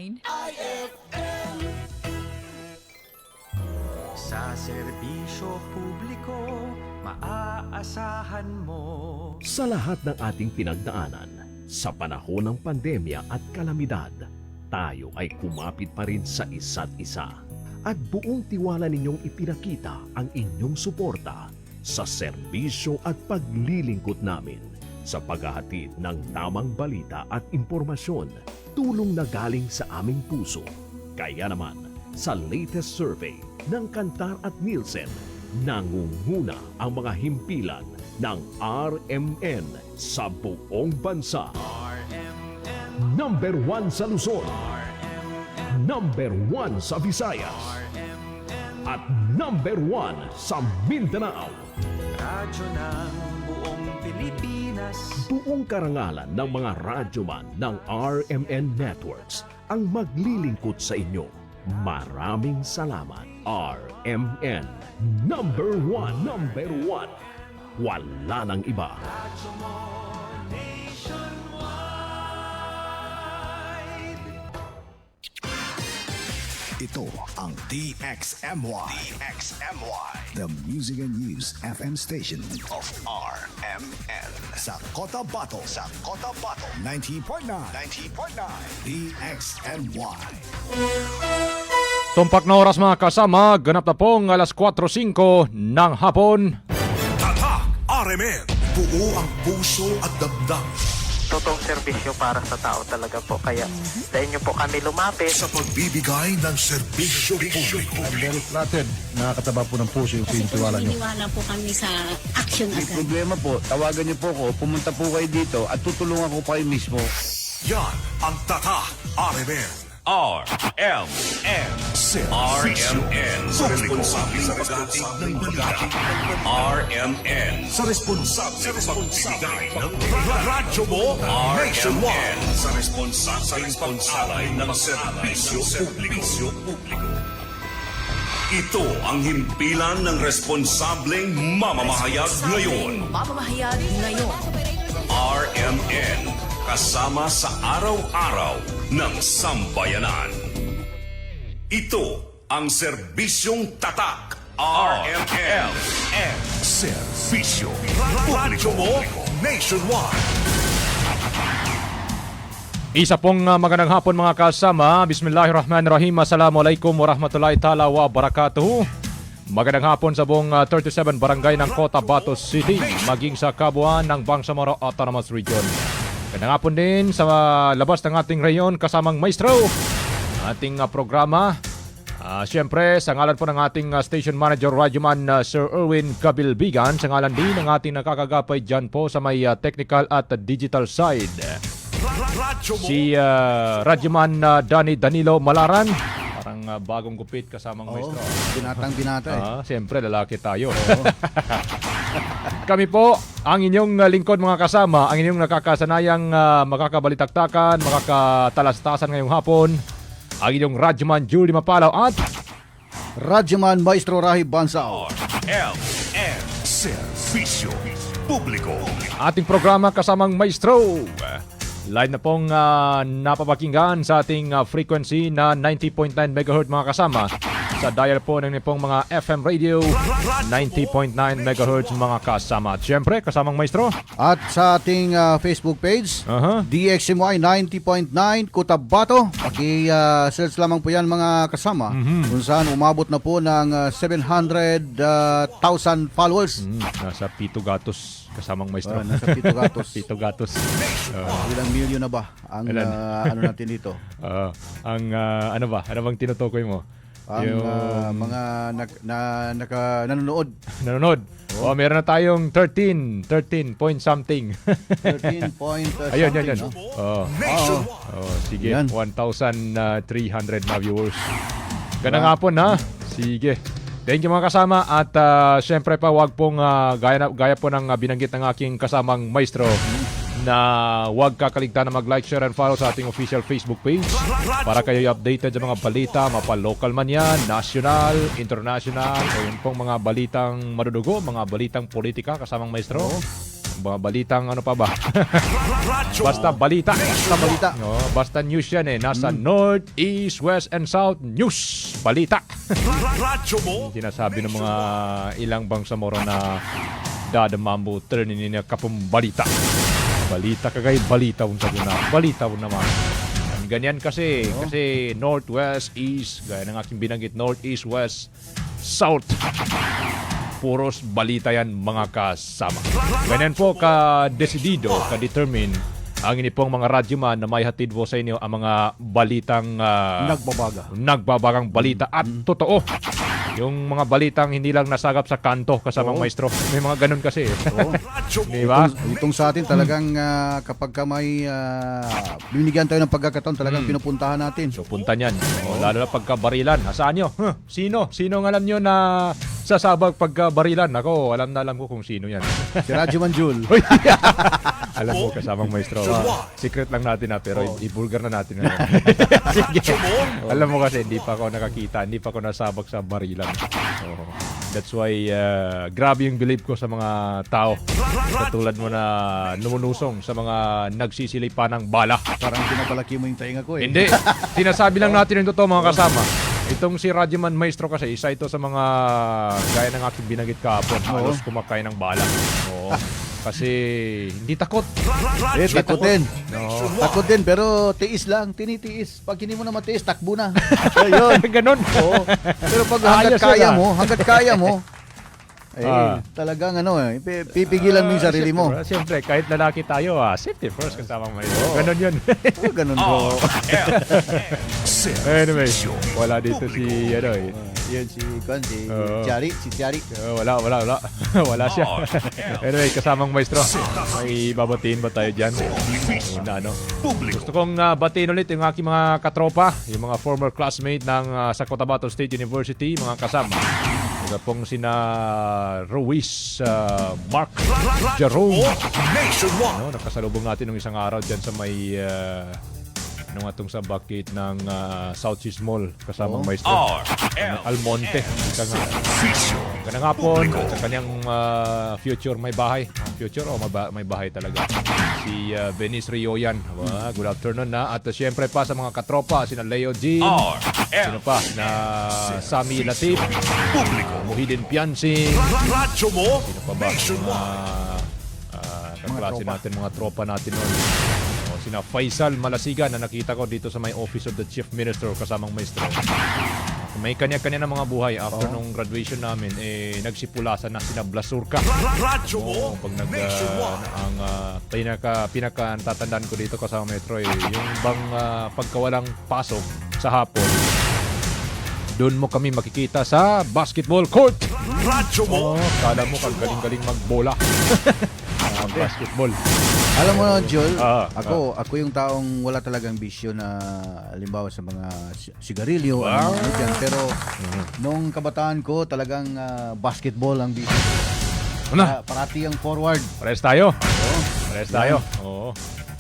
IFM. Sa serbisyo publiko, maaasahan mo. Sa lahat ng ating pinagdaanan, sa panahon ng pandemya at kalamidad, tayo ay kumapit pa rin sa isa't isa. At buong tiwala ninyong ipinakita ang inyong suporta sa serbisyo at paglilingkod namin sa paghahatid ng tamang balita at impormasyon, tulong na galing sa aming puso. Kaya naman, sa latest survey ng Kantar at Nielsen, nangunguna ang mga himpilan ng RMN sa buong bansa. RMN, Number 1 sa Luzon, RMN, number 1 sa Visayas, RMN. at number 1 sa Mindanao. Radyo ng buong Pilipinas. Buong karangalan ng mga radyoman ng RMN Networks ang maglilingkod sa inyo. Maraming salamat, RMN. Number 1, number 1. Wala nang iba. Radyo mo nationwide. Ito ang DXMY. The Music and News FM station of RMN. Sa Cotabato. 90.9. DXMY. Tumpak na oras mga kasama, ganap na pong alas 4:05 ng hapon. Tatak RMN. Buo ang puso at damdam totoong serbisyo para sa tao talaga po. Kaya sa inyo po kami lumapit. sa pagbibigay ng serbisyo publiko. Very flattered. Nakakataba po ng puso yung tiwala nyo. Naniniwala po kami sa action agad. Problema po, tawagan niyo po ako, pumunta po kayo dito at tutulungan ko kayo mismo. Yan ang Tatak RMN. RMN. RMN. Sa responsable sa paghatid ng balita. RMN. Sa responsable sa pagbibigay ng radyo mo nationwide. Sa responsable pag-alay ng serbisyo publiko. Ito ang himpilan ng responsableng mamamahayag ngayon. RMN, kasama sa araw-araw ng sambayanan. Ito ang serbisyong tatak. RMN. Serbisyo. Radyo mo nationwide. Isa pong magandang hapon mga kasama. Bismillahirrahmanirrahim. Assalamualaikum warahmatullahi ta'ala wa barakatuhu. Magandang hapon sa buong 37 barangay ng Cotabato City, maging sa kabuuan ng Bangsamoro Autonomous Region. Magandang hapon din sa labas ng ating rayon kasamang maestro, ating programa. Siyempre, sa ngalan po ng ating station manager, Radyoman Sir Erwin Cabilbigan, sa ngalan din ng ating nakakagapay dyan po sa may technical at digital side, si Radyoman Danny Danilo Malaran. Parang bagong gupit kasamang maestro. Binatang binata eh. Siyempre, lalaki tayo. Kami po, ang inyong lingkod mga kasama, ang inyong nakakasanayang makakabalitaktakan, makakatalastasan ngayong hapon, ang inyong Radyoman Julie Mapalaw at Radyoman Maestro Rahib Bansao. RMN. Serbisyo publiko. ating programa kasamang maestro. Live na pong napapakinggan sa ating frequency na 90.9 MHz mga kasama. Sa dial po ng pong mga FM radio, 90.9 MHz mga kasama. At syempre, kasamang maestro. At sa ating Facebook page, DXMY 90.9 Cotabato. Paki-search lamang po yan mga kasama. Kung saan umabot na po ng 700,000 followers. Nasa Pito Gatos kasamang maestro. Nasa Pito Gatos. Pito Gatos. Ilang milyon na ba ang ano natin dito? Ano ba? Ano bang tinutukoy mo? Ang mga nanonood. Nanonood. Meron na tayong 13 point something. 13 point Ayun, something. yan. No? Sige, Yan. 1,300 na viewers. Ganang hapon ha. Sige. Thank you mga kasama. At syempre pa, wag pong gaya po ng binanggit ng aking kasamang maestro na huwag kakaligtaan na mag-like, share, and follow sa ating official Facebook page para kayo updated sa mga balita, mapa-local man yan, national, international, o yun pong mga balitang madudugo, mga balitang politika kasamang maestro. Mga balitang ano pa ba? Basta balita. Basta balita. No, basta news yan eh. Nasa North, East, West, and South news. Balita. Sinasabi ng mga ilang bangsamoro na dadamambo turnin niya kapong balita. Balita kagay balita unsa na. Balita naman. Ganyan kasi North, West, East, gaya ng aking binanggit, North, East, West, South. Puros balita yan mga kasama. Ganyan po ka-desidido, ka-determine ang ini pong mga radyoman na may hatid po sa inyo ang mga balitang nagbabagang balita at totoo. Yung mga balitang hindi lang nasagap sa kanto kasamang maestro. May mga ganun kasi. Di ba? Itong sa atin talagang kapag ka may binigyan tayo ng pagkakataon, talagang pinupuntahan natin. So punta niyan. Lalo na pagkabarilan. Nasaan nyo? Sino? Sino ang alam nyo na sasabag pagkabarilan? Ako, alam ko kung sino yan. Si Radyo Manjul. Alam mo kasamang maestro. Secret lang natin pero i-vulgar na natin. Sige. Alam mo kasi hindi pa ako nakakita, hindi pa ako nasabak sa barilan. So, that's why grabe yung belief ko sa mga tao. Katulad mo na numunusong sa mga nagsisilipan ng bala. Parang pinapalaki mo yung tainga ko eh. Hindi. Sinasabi lang natin yung totoo mga kasama. Itong si Radyoman Maestro kasi isa ito sa mga gaya ng aking binanggit kahapon. Halos kumakain ng bala. Oo. Kasi hindi takot. Takot din. No. Takot din, pero tiis lang, tinitiis. Pag hindi mo na matiis, takbo na. Ayun. Ganon. Oo. Pero pag Ayos hanggat kaya mo, talagang pipigilan mo yung sarili mo. Siyempre, kahit lalaki tayo, safety first kasamang may. Ganon yun. Ganun po. Anyway, wala dito si, Yan si Tiari. Wala. Wala siya. Anyway, kasamang maestro. May babatiin ba tayo dyan? Gusto kong batiin ulit yung aking mga katropa, yung mga former classmate ng sa Cotabato State University, mga kasama. Ito pong sina Ruiz, Mark, Jerome. Nakasalubong natin ng isang araw dyan sa may nung atong sa bucket ng South East Mall kasamang maestro Almonte ganang hapon at sa kanyang future may bahay may bahay talaga si Venice Rioyan. Good afternoon na at syempre pa sa mga katropa sina Leo G, sino pa na Sami Latif, Muhidin Piansing, sino pa ba kaklase natin mga tropa natin noon. Sina Faisal Malasigan na nakita ko dito sa may Office of the Chief Minister kasamang maestro. May kanya-kanya na mga buhay after nung graduation namin nagsipulasan na sina Blasurka. Pag ang pinaka natatandaan ko dito kasama metro yung bang pagkawalang pasok sa hapon. Doon mo kami makikita sa basketball court. Kala mo kang galing-galing magbola. Basketball. Alam mo na, Joel, ako yung taong wala talagang bisyo na halimbawa sa mga sigarilyo, dyan. Pero nung kabataan ko, talagang basketball ang bisyo. Parati ang forward. Pares tayo. Oo.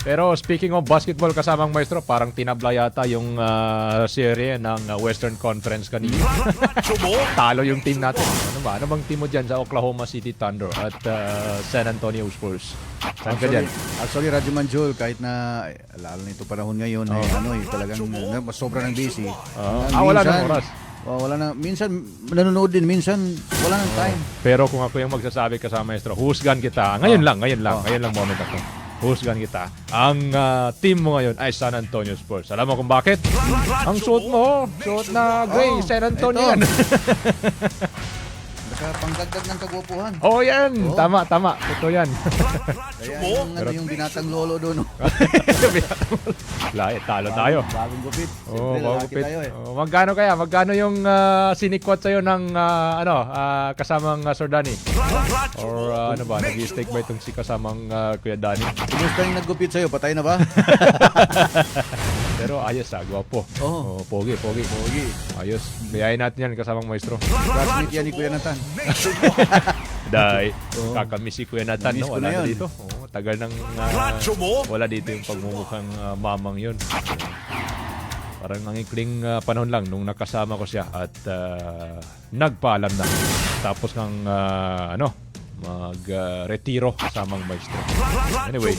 Pero speaking of basketball kasamang maestro, parang tinabla yata yung serye ng Western Conference kanina. Talo yung team natin. Ano bang team mo dyan sa Oklahoma City Thunder at San Antonio Spurs? Saan ka dyan? Actually, Radyo Manjul, kahit na lalo nito panahon ngayon, talagang sobra ng busy. Wala nang oras. Wala na. Minsan, nanonood din. Minsan, wala nang time. Pero kung ako yung magsasabi kasama maestro, husgan kita. Ngayon lang moment ako. Husgan kita. Ang team mo ngayon ay San Antonio Spurs. Alam mo kung bakit? Ang suot mo, suot na gray, San Antonio yan. Baka pangdagdag ng kagwapuhan. Yan. Tama. Totoo yan. Kaya yung binatang lolo doon. Talo tayo. Bagong gupit. Bagong gupit. Magkano yung sinikwat sa'yo ng kasamang Sir Danny? Or nag-i-stake ba itong si kasamang Kuya Danny? Kumusta yung naggupit sa'yo? Patay na ba? Pero ayos gwapo. Pogi. Ayos. Bayayin natin yan kasamang maestro. Classmate yan ni Kuya Nathan. Dahil kakamiss si Kuya Nathan, no? Wala na dito. Tagal nang wala dito yung pagmumukhang mamang yun. Parang ang ikling panahon lang nung nakasama ko siya at nagpaalam na. Tapos ng mag-retiro kasamang maestro. Anyway,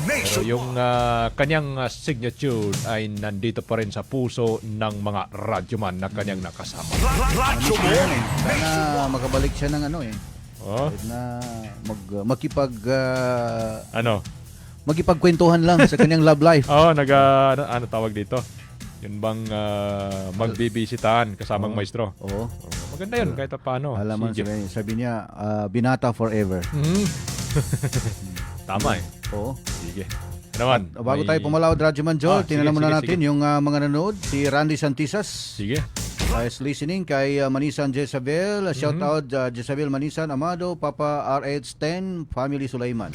pero yung kanyang signature ay nandito pa rin sa puso ng mga radyoman na kanyang nakasama. Sana makabalik siya ng ano eh. Oh? Na Ano? makipagkwentuhan lang sa kanyang love life. Ano tawag dito? Yun bang magbibisitahan kasamang maestro? Oo. Maganda yun kahit paano. Alaman Sige. sabi niya, binata forever. Tama eh. Oo. Sige. Ano naman? Bago tayo pumalawad, Radyoman Joel, sige, tingnan muna sige, natin sige. yung mga nanonood. Si Randy Santisas Sige. is listening kay Manisan Jezabel. Shout out Jezabel Manisan Amado, Papa RH10, Family Sulaiman.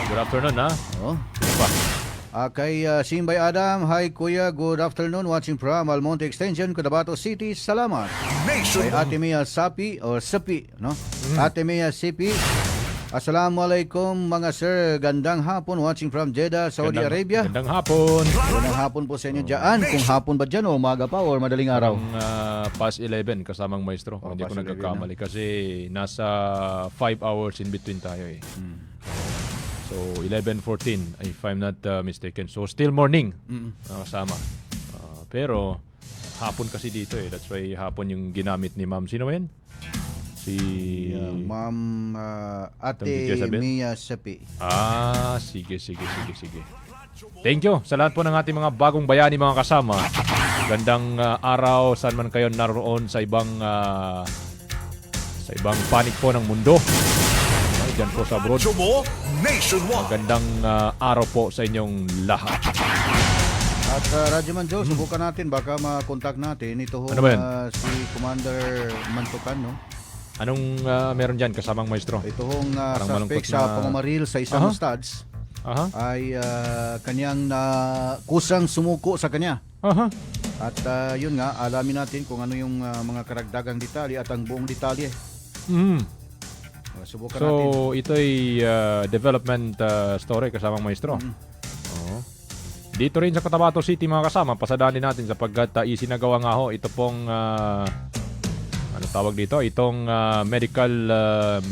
Good afternoon ha. Oh. Sino pa? Kay Simbay Adam, hi Kuya, good afternoon. Watching from Almonte Extension, Cotabato City. Salamat. Kay Ate Mia Sapi, or Sapi, no? Ate Mia Sipi. Assalamualaikum mga sir, gandang hapon, watching from Jeddah, Saudi Arabia. Gandang hapon. Gandang hapon po sa inyo dyan. Kung hapon ba dyan o umaga pa o madaling araw? Past 11 kasamang maestro. Hindi ko past 11 nagkakamali kasi nasa 5 hours in between tayo eh. So 11:14 if I'm not mistaken. So still morning kasama. Pero hapon kasi dito eh. That's why hapon yung ginamit ni ma'am. Sino ba yan? Si Ma'am Ate Jezabel? Mia Sapi. Sige. Thank you sa lahat po ng ating mga bagong bayani, mga kasama. Gandang araw saan man kayo naroon sa ibang panig po ng mundo. Diyan po sa abroad. Magandang araw po sa inyong lahat. At Radyoman Joe, subukan natin, baka makontak natin. Ito ho, Ano ba yan? si Commander Mantukan, no? Anong meron dyan kasamang maestro? Ito hong Parang suspect malungkot sa na- pamamaril sa isang studs ay kanyang kusang sumuko sa kanya. At yun nga, alamin natin kung ano yung mga karagdagang detalye at ang buong detalye. Subukan natin. So, ito'y development story kasamang maestro. Oo. Dito rin sa Cotabato City, mga kasama, pasadaan din natin sapagkat isinagawa nga ho ito pong ano tawag dito? Itong medical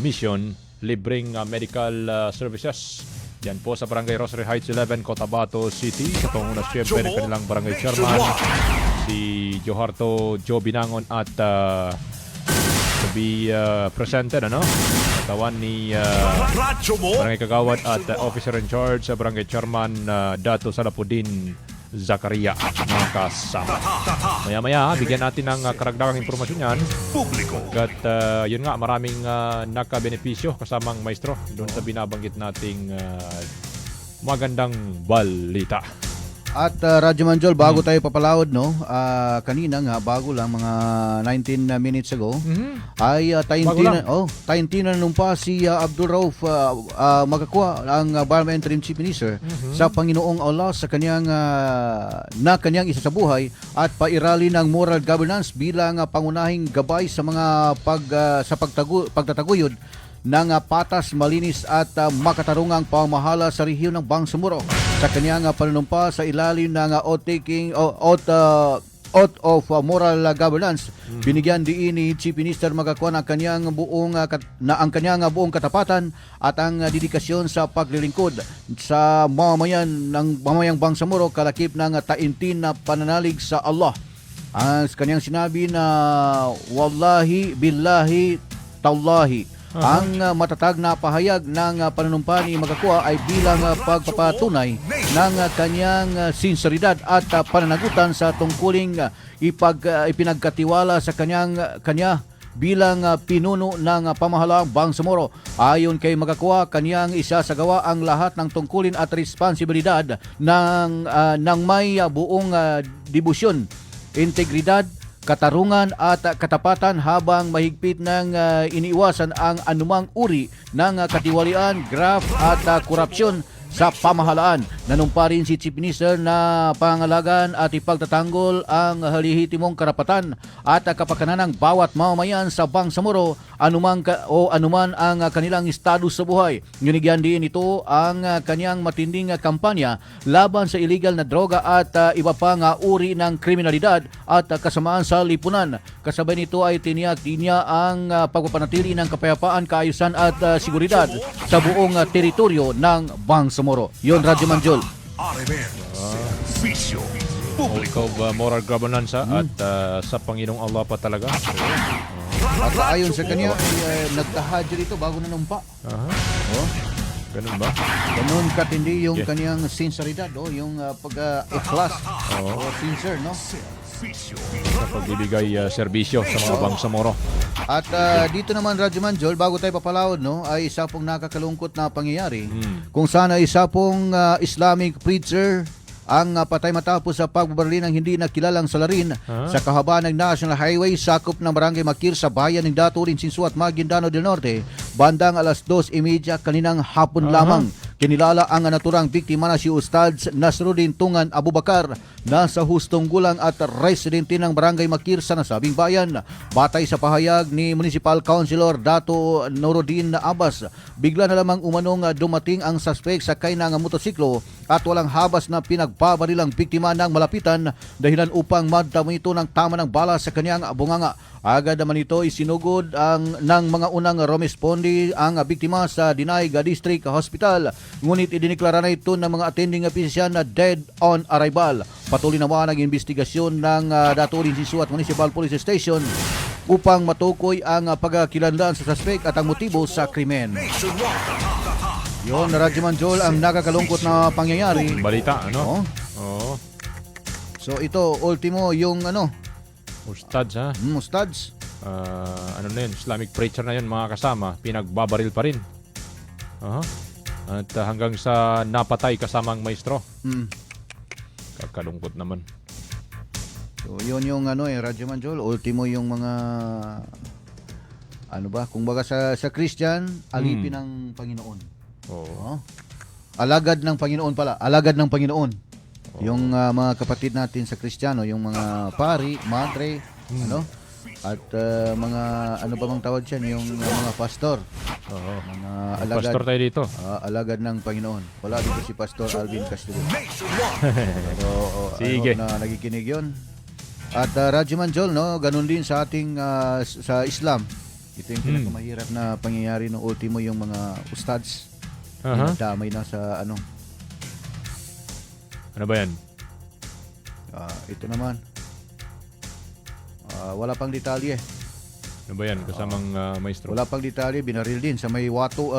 mission, libreng medical services. Diyan po sa Barangay Rosary Heights 11, Cotabato City. Sa pangunas siyempre ng kanilang barangay chairman, si Joharto Joe Binangon at to be presented, katawan ni Barangay Kagawad at officer in charge sa Barangay Chairman Dato Salapudin Zakaria, mga kasama. Maya-maya, bigyan natin ng karagdagang impormasyon yan. At yun nga, maraming nakabenepisyo kasamang maestro doon sa binabanggit nating magandang balita. At Radyoman Joel, bago tayo papalawad, no? Kanina nga, bago lang, mga 19 minutes ago, ay taintinan nung pa si Abdul Rauf Magakwa, ang Barma Interim Chief Minister, sa Panginoong Allah sa kanyang isa sa buhay at pairali ng moral governance bilang pangunahing gabay sa mga pagtataguyod ng patas, malinis at makatarungang pamahala sa rehiyon ng Bangsamoro. Sa kanyang panunumpa sa ilalim ng Oath of Moral Governance, binigyan diin ni Chief Minister Magakwan ang kanyang buong katapatan at ang dedikasyon sa paglilingkod sa mamayang Bangsamoro kalakip ng taintin na pananalig sa Allah. Ang kanyang sinabi na wallahi billahi tallahi. Ang matatag na pahayag ng panunumpa ni Magakwa ay bilang pagpapatunay ng kanyang sinseridad at pananagutan sa tungkuling ipinagkatiwala sa kanya bilang pinuno ng pamahalaang Bangsamoro. Ayon kay Magakwa, kanyang isasagawa ang lahat ng tungkulin at responsibilidad ng may buong debosyon, integridad, katarungan at katapatan habang mahigpit ng iniiwasan ang anumang uri ng katiwalian, graft at korupsyon sa pamahalaan. Nanumpa rin si Chief Minister na pangalagan at ipagtatanggol ang halihitimong karapatan at kapakanan ng bawat mamamayan sa Bangsamoro anuman ang kanilang estado sa buhay. Ngunigyan din ito ang kanyang matinding kampanya laban sa illegal na droga at iba pang uri ng kriminalidad at kasamaan sa lipunan. Kasabay nito ay tiniyak din niya ang pagpapanatili ng kapayapaan, kaayusan at seguridad sa buong teritoryo ng Bangsamoro. Yon, Radyo Manjol. Out of moral governance at sa Panginoong Allah pa talaga. At ayon sa kanya, nagtahadyo dito bago nanumpa. Oh, Ganun ba? ganun katindi yung kanyang sinceridad, yung pag-ikhlas o sincere, no? Sa pagbibigay serbisyo sa mga Bangsamoro. At dito naman, Radyo Manjol, bago tayo papalawad, no, ay isa pong nakakalungkot na pangyayari kung saan ay isa pong Islamic preacher ang patay matapos sa pagbabarili ng hindi nakilalang salarin sa kahabaan ng National Highway sakop ng Barangay Makir sa bayan ng Daturin, Sinsuat, Maguindano del Norte bandang alas 2:30 kaninang hapon lamang. Kinilala ang naturang biktima na si Ustad Nasruddin Tungan Abubakar na sa hustong gulang at residente ng Barangay Makir sa nasabing bayan. Batay sa pahayag ni Municipal Councilor Dato Nuruddin Abbas, bigla na lamang umanong dumating ang suspect sakay ng motosiklo at walang habas na pinagbabarilang biktima ng malapitan dahilan upang madamo ito ng tama ng bala sa kanyang bunganga. Agad naman ito isinugod ng mga unang rumesponde ang biktima sa Dinaig District Hospital. Ngunit idiniklara na ito ng mga attending physician na dead on arrival. Patuloy naman ang investigasyon ng Daturin Sinsuat Municipal Police Station upang matukoy ang pagkilanlan sa suspect at ang motibo sa krimen. Yon, Radyo Manjol, ang nakakalungkot na pangyayari. Balita, ano? Oo. So ito, ultimo yung Ustads, ha? Ustads. Ano na yun? Islamic preacher na yun, mga kasama. Pinagbabaril pa rin. At hanggang sa napatay kasamang maestro. Kakalungkot naman. So yun yung Radyo Manjol, ultimo yung mga kung baga sa Christian, alipin ng Panginoon. Oo. Alagad ng Panginoon pala, alagad ng Panginoon. Yung mga kapatid natin sa Kristiyano, yung mga pari, madre, at mga ba mang tawag diyan, yung mga pastor. Oo. Mga alagad. Pastor tayo dito. Alagad ng Panginoon. Wala dito si Pastor Alvin Castillo. Pero Sige. na nakikinig yun. At Radyo Manjol, ganun din sa ating sa Islam. Ito yung pinakamahirap na pangyayari ng ultimo, yung mga ustads. Damay na sa Ano ba yan? ito naman. Wala pang detalye. Ano ba yan? Kasamang maestro? Wala pang detalye. Binaril din sa may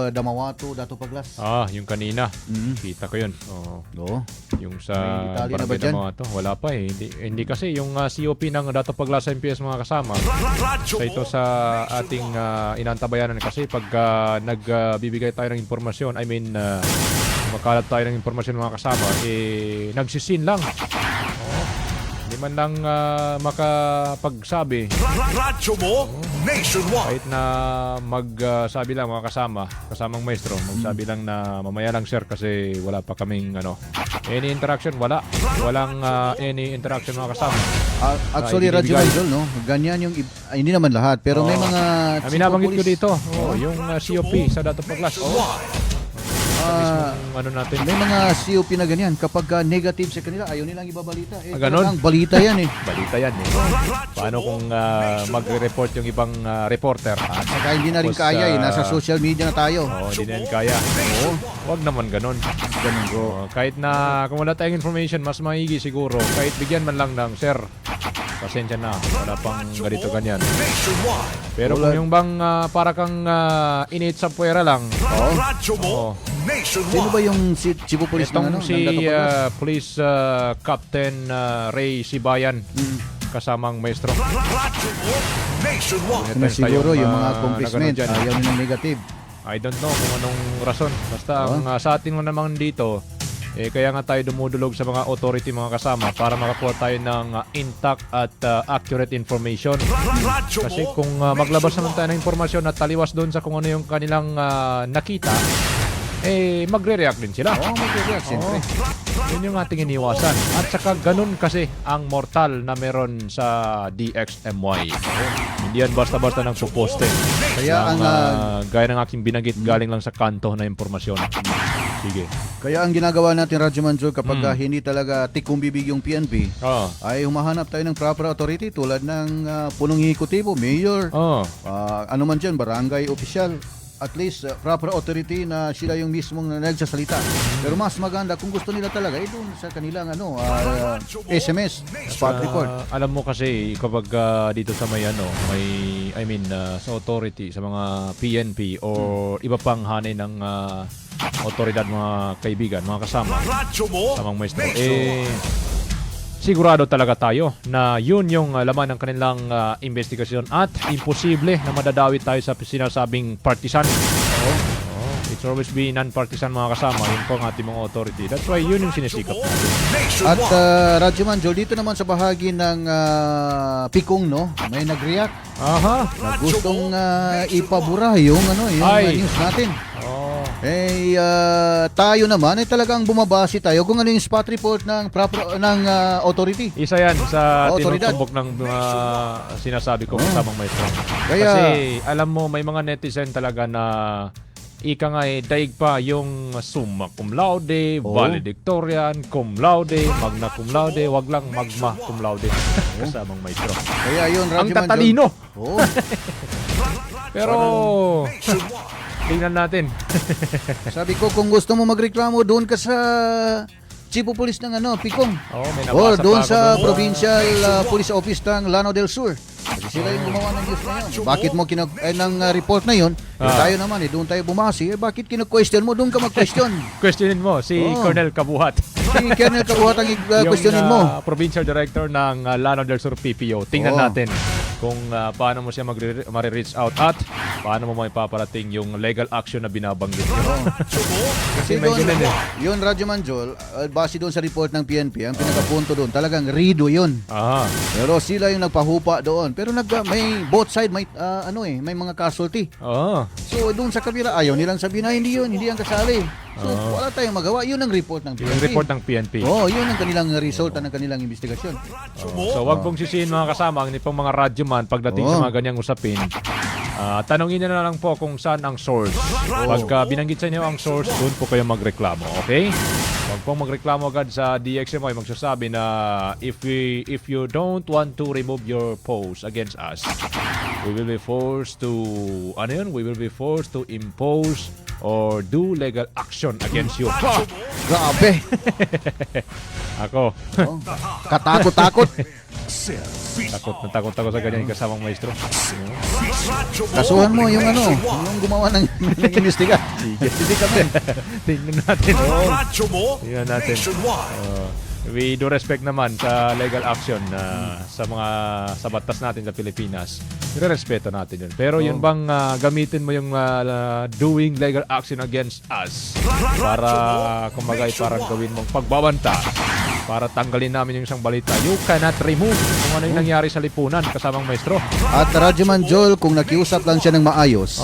Damawato, Dato Paglas. Yung kanina. Kita ko yun. Oo. Yung sa May detalye na ba barangay dyan? ng mga to. Wala pa eh. Hindi kasi yung COP ng Dato Paglas MPS, mga kasama. Sa ito sa ating inantabayanan kasi pag nagbibigay tayo ng impormasyon, makalat tayo ng impormasyon, mga kasama, nagsisin lang. Hindi man lang makapagsabi. Radyo mo nationwide. Kahit na magsabi lang, mga kasamang maestro, magsabi lang na mamaya lang sir kasi wala pa kaming any interaction, walang any interaction, mga kasama. Actually, Radyo Manjol, ganyan yung hindi naman lahat, pero may mga nabanggit ko dito, yung COP sa Dato Paglas. Natin. May mga COP na ganyan. Kapag negative sa kanila, ayaw nilang ibabalita. Ganon? Talagang balita yan Balita yan Paano kung magre-report yung ibang reporter? At saka hindi na rin kaya nasa social media na tayo. Hindi na rin kaya. Huwag naman ganon. Ganun, bro. Kahit na kung wala tayong information, mas maigi siguro. Kahit bigyan man lang ng sir, pasensya na, wala pang ganito ganyan. Pero kung yung bang para kang init sa puwera lang. Radyo mo nationwide. Sino ba yung Chief of Police Itong ng si Dato Paglas? Police Captain Ray Sibayan, kasamang maestro. Radyo mo nationwide. Na siguro yung mga na congressmen, ganun dyan. ayaw nilang negative. I don't know kung anong rason. Basta ang sa atin lang naman dito, kaya nga tayo dumudulog sa mga authority, mga kasama, para makakuha tayo ng intact at accurate information. Kasi kung maglabas naman tayo ng informasyon at taliwas doon sa kung ano yung kanilang nakita, magre-react din sila. Mag-react, siyempre. Yun yung ating iniwasan. At saka ganun kasi ang mortal na meron sa DXMY. Hindi yan basta-basta nang puposte. Kaya gaya ng aking binanggit, galing lang sa kanto na impormasyon. Sige. Kaya ang ginagawa natin, Radyo Manjol, kapag hindi talaga tikong bibig yung PNP, ay humahanap tayo ng proper authority tulad ng punong hikutibo, mayor, ano man dyan, barangay official. At least proper authority na sila yung mismong nagsasalita. Pero mas maganda kung gusto nila talaga doon sa kanilang SMS, spot report. Alam mo kasi kapag dito sa may sa authority, sa mga PNP or iba pang hanay ng otoridad, mga kaibigan, mga kasama, samang maestro, sigurado talaga tayo na yun yung laman ng kanilang investigasyon at imposible na madadawi tayo sa sinasabing partisan. It's always be non-partisan, mga kasama. Yun po ang ating mga authority. That's why yun yung sinisikap natin. At Radyo Manjol, dito naman sa bahagi ng Pikong, no, may nag-react na gustong ipabura yung news natin. Tayo naman ay talagang bumabase tayo kung ano yung spot report ng authority. Isa yan sa Otoridad. tinutumbok ng sinasabi ko kasamang maestro. Kaya, kasi alam mo, may mga netizen talaga na ika nga daig pa yung summa cum laude, valedictorian, cum laude, magna cum laude, wag lang magma cum laude. Kasamang maestro. Kaya yun, Radyo Ang Manjol. tatalino! Oo. Pero tingnan natin. Sabi ko, kung gusto mo magreklamo, doon ka sa Chief of Police ng Pikong. May Or nabasa doon pa ako sa doon. Provincial Police Office ng Lanao del Sur. Kasi sila yung gumawa ng news na yun. Bakit mo ng report na yun? Tayo naman, doon tayo bumasi. Bakit kinu-question mo? Doon ka mag-question. Questionin mo si Colonel Kabuhat. Si Colonel Kabuhat ang questionin mo. Yung Provincial Director ng Lanao del Sur PPO. Tingnan natin kung paano mo siya mare-reach out at paano mo maipaparating yung legal action na binabanggit niyo. Kasi doon, yun, Radyo Manjol, base doon sa report ng PNP, ang pinakapunto doon, talagang rido yun. Pero sila yung nagpahupa doon. Pero may both side, may mga casualty. So doon sa kabila, ayaw nilang sabihin na hindi yun, hindi ang kasali. So wala tayong magawa. Yun ang report ng PNP. Yung report ng PNP. Yun ang kanilang resulta ng kanilang investigasyon. So wag pong sisihin, mga kasama, ang pong mga radyoman pagdating sa mga ganyang usapin. Tanongin niyo na lang po kung saan ang source. Pagka binanggit sa inyo ang source, doon po kayo magreklamo, okay? Huwag pong magreklamo agad sa DXMY, magsasabi na if you don't want to remove your post against us, we will be forced to impose or do legal action against you. Grabe. Ako. Katakot-takot. Takot sa ganyan yung kasamang maestro. Kasuhan mo yung yung gumawa ng investiga. Sige kami. Tingnan natin. Tingnan natin. We do respect naman sa legal action sa batas natin sa Pilipinas. Irerespeto natin yun. Pero yun bang gamitin mo yung doing legal action against us para kumagay parang gawin mong pagbabanta para tanggalin namin yung isang balita. You cannot remove kung ano yung nangyari sa lipunan, kasamang maestro. At Radyo Manjol, kung nakiusap lang siya ng maayos,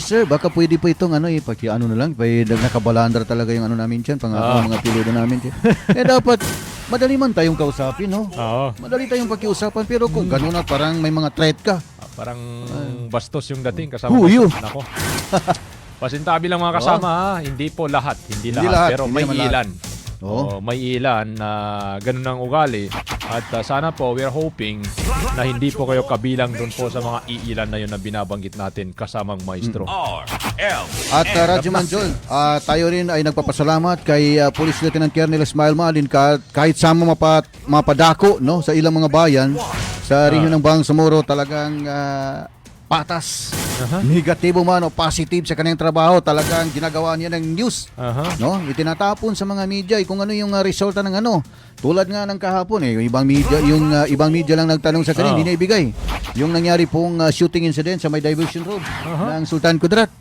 sir, baka pwede po itong na lang, nakabalandra talaga yung namin dyan, mga pilodo namin dyan. Dapat, madali man tayong kausapin, no? Madali tayong pakiusapan, pero kung gano'n na parang may mga threat ka. Parang bastos yung dating, kasamang maestro. Nako. Pasintabi lang, mga kasama, hindi po lahat. Hindi lahat, pero may ilan. May ilan na ganun ang ugali at sana po we are hoping na hindi po kayo kabilang doon po sa mga iilan na yun na binabanggit natin, kasamang maestro. At Radyo Manjol, tayo rin ay nagpapasalamat kay Police Lieutenant Colonel Ismail Malin kahit sama mapadako sa ilang mga bayan sa rehiyon ng Bangsamoro, talagang patas. Negatibo man o positive sa kanyang trabaho, talagang ginagawa niya ng news. Itinatapon sa mga media kung ano yung resulta ng tulad nga ng kahapon yung ibang media lang nagtanong sa kanya, hindi na ibigay yung nangyari pong shooting incident sa may diversion road ng Sultan Kudarat.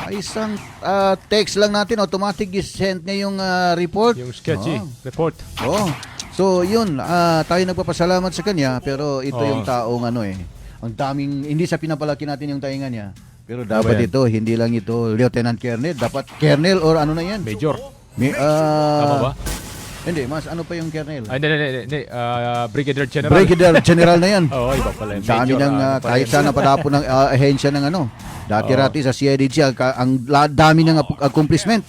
Ay isang text lang natin, automatic send niya yung report, yung sketchy report. So yun, tayo nagpapasalamat sa kanya, pero ito yung taong ang daming, hindi sa pinapalaki natin yung tainga niya, Pero dapat yan? ito, hindi lang ito Lieutenant Colonel, dapat Colonel or ano na yan? Major. Tama Tama ba? Hindi, mas ano pa yung Colonel? Ay, hindi. Brigadier General. Brigadier General na yan. Oo, iba pala. yung Dami Major, ng kahit saan napadapo ng ahensya ng ano. Dati-rati sa CIDG, ang dami ng accomplishment.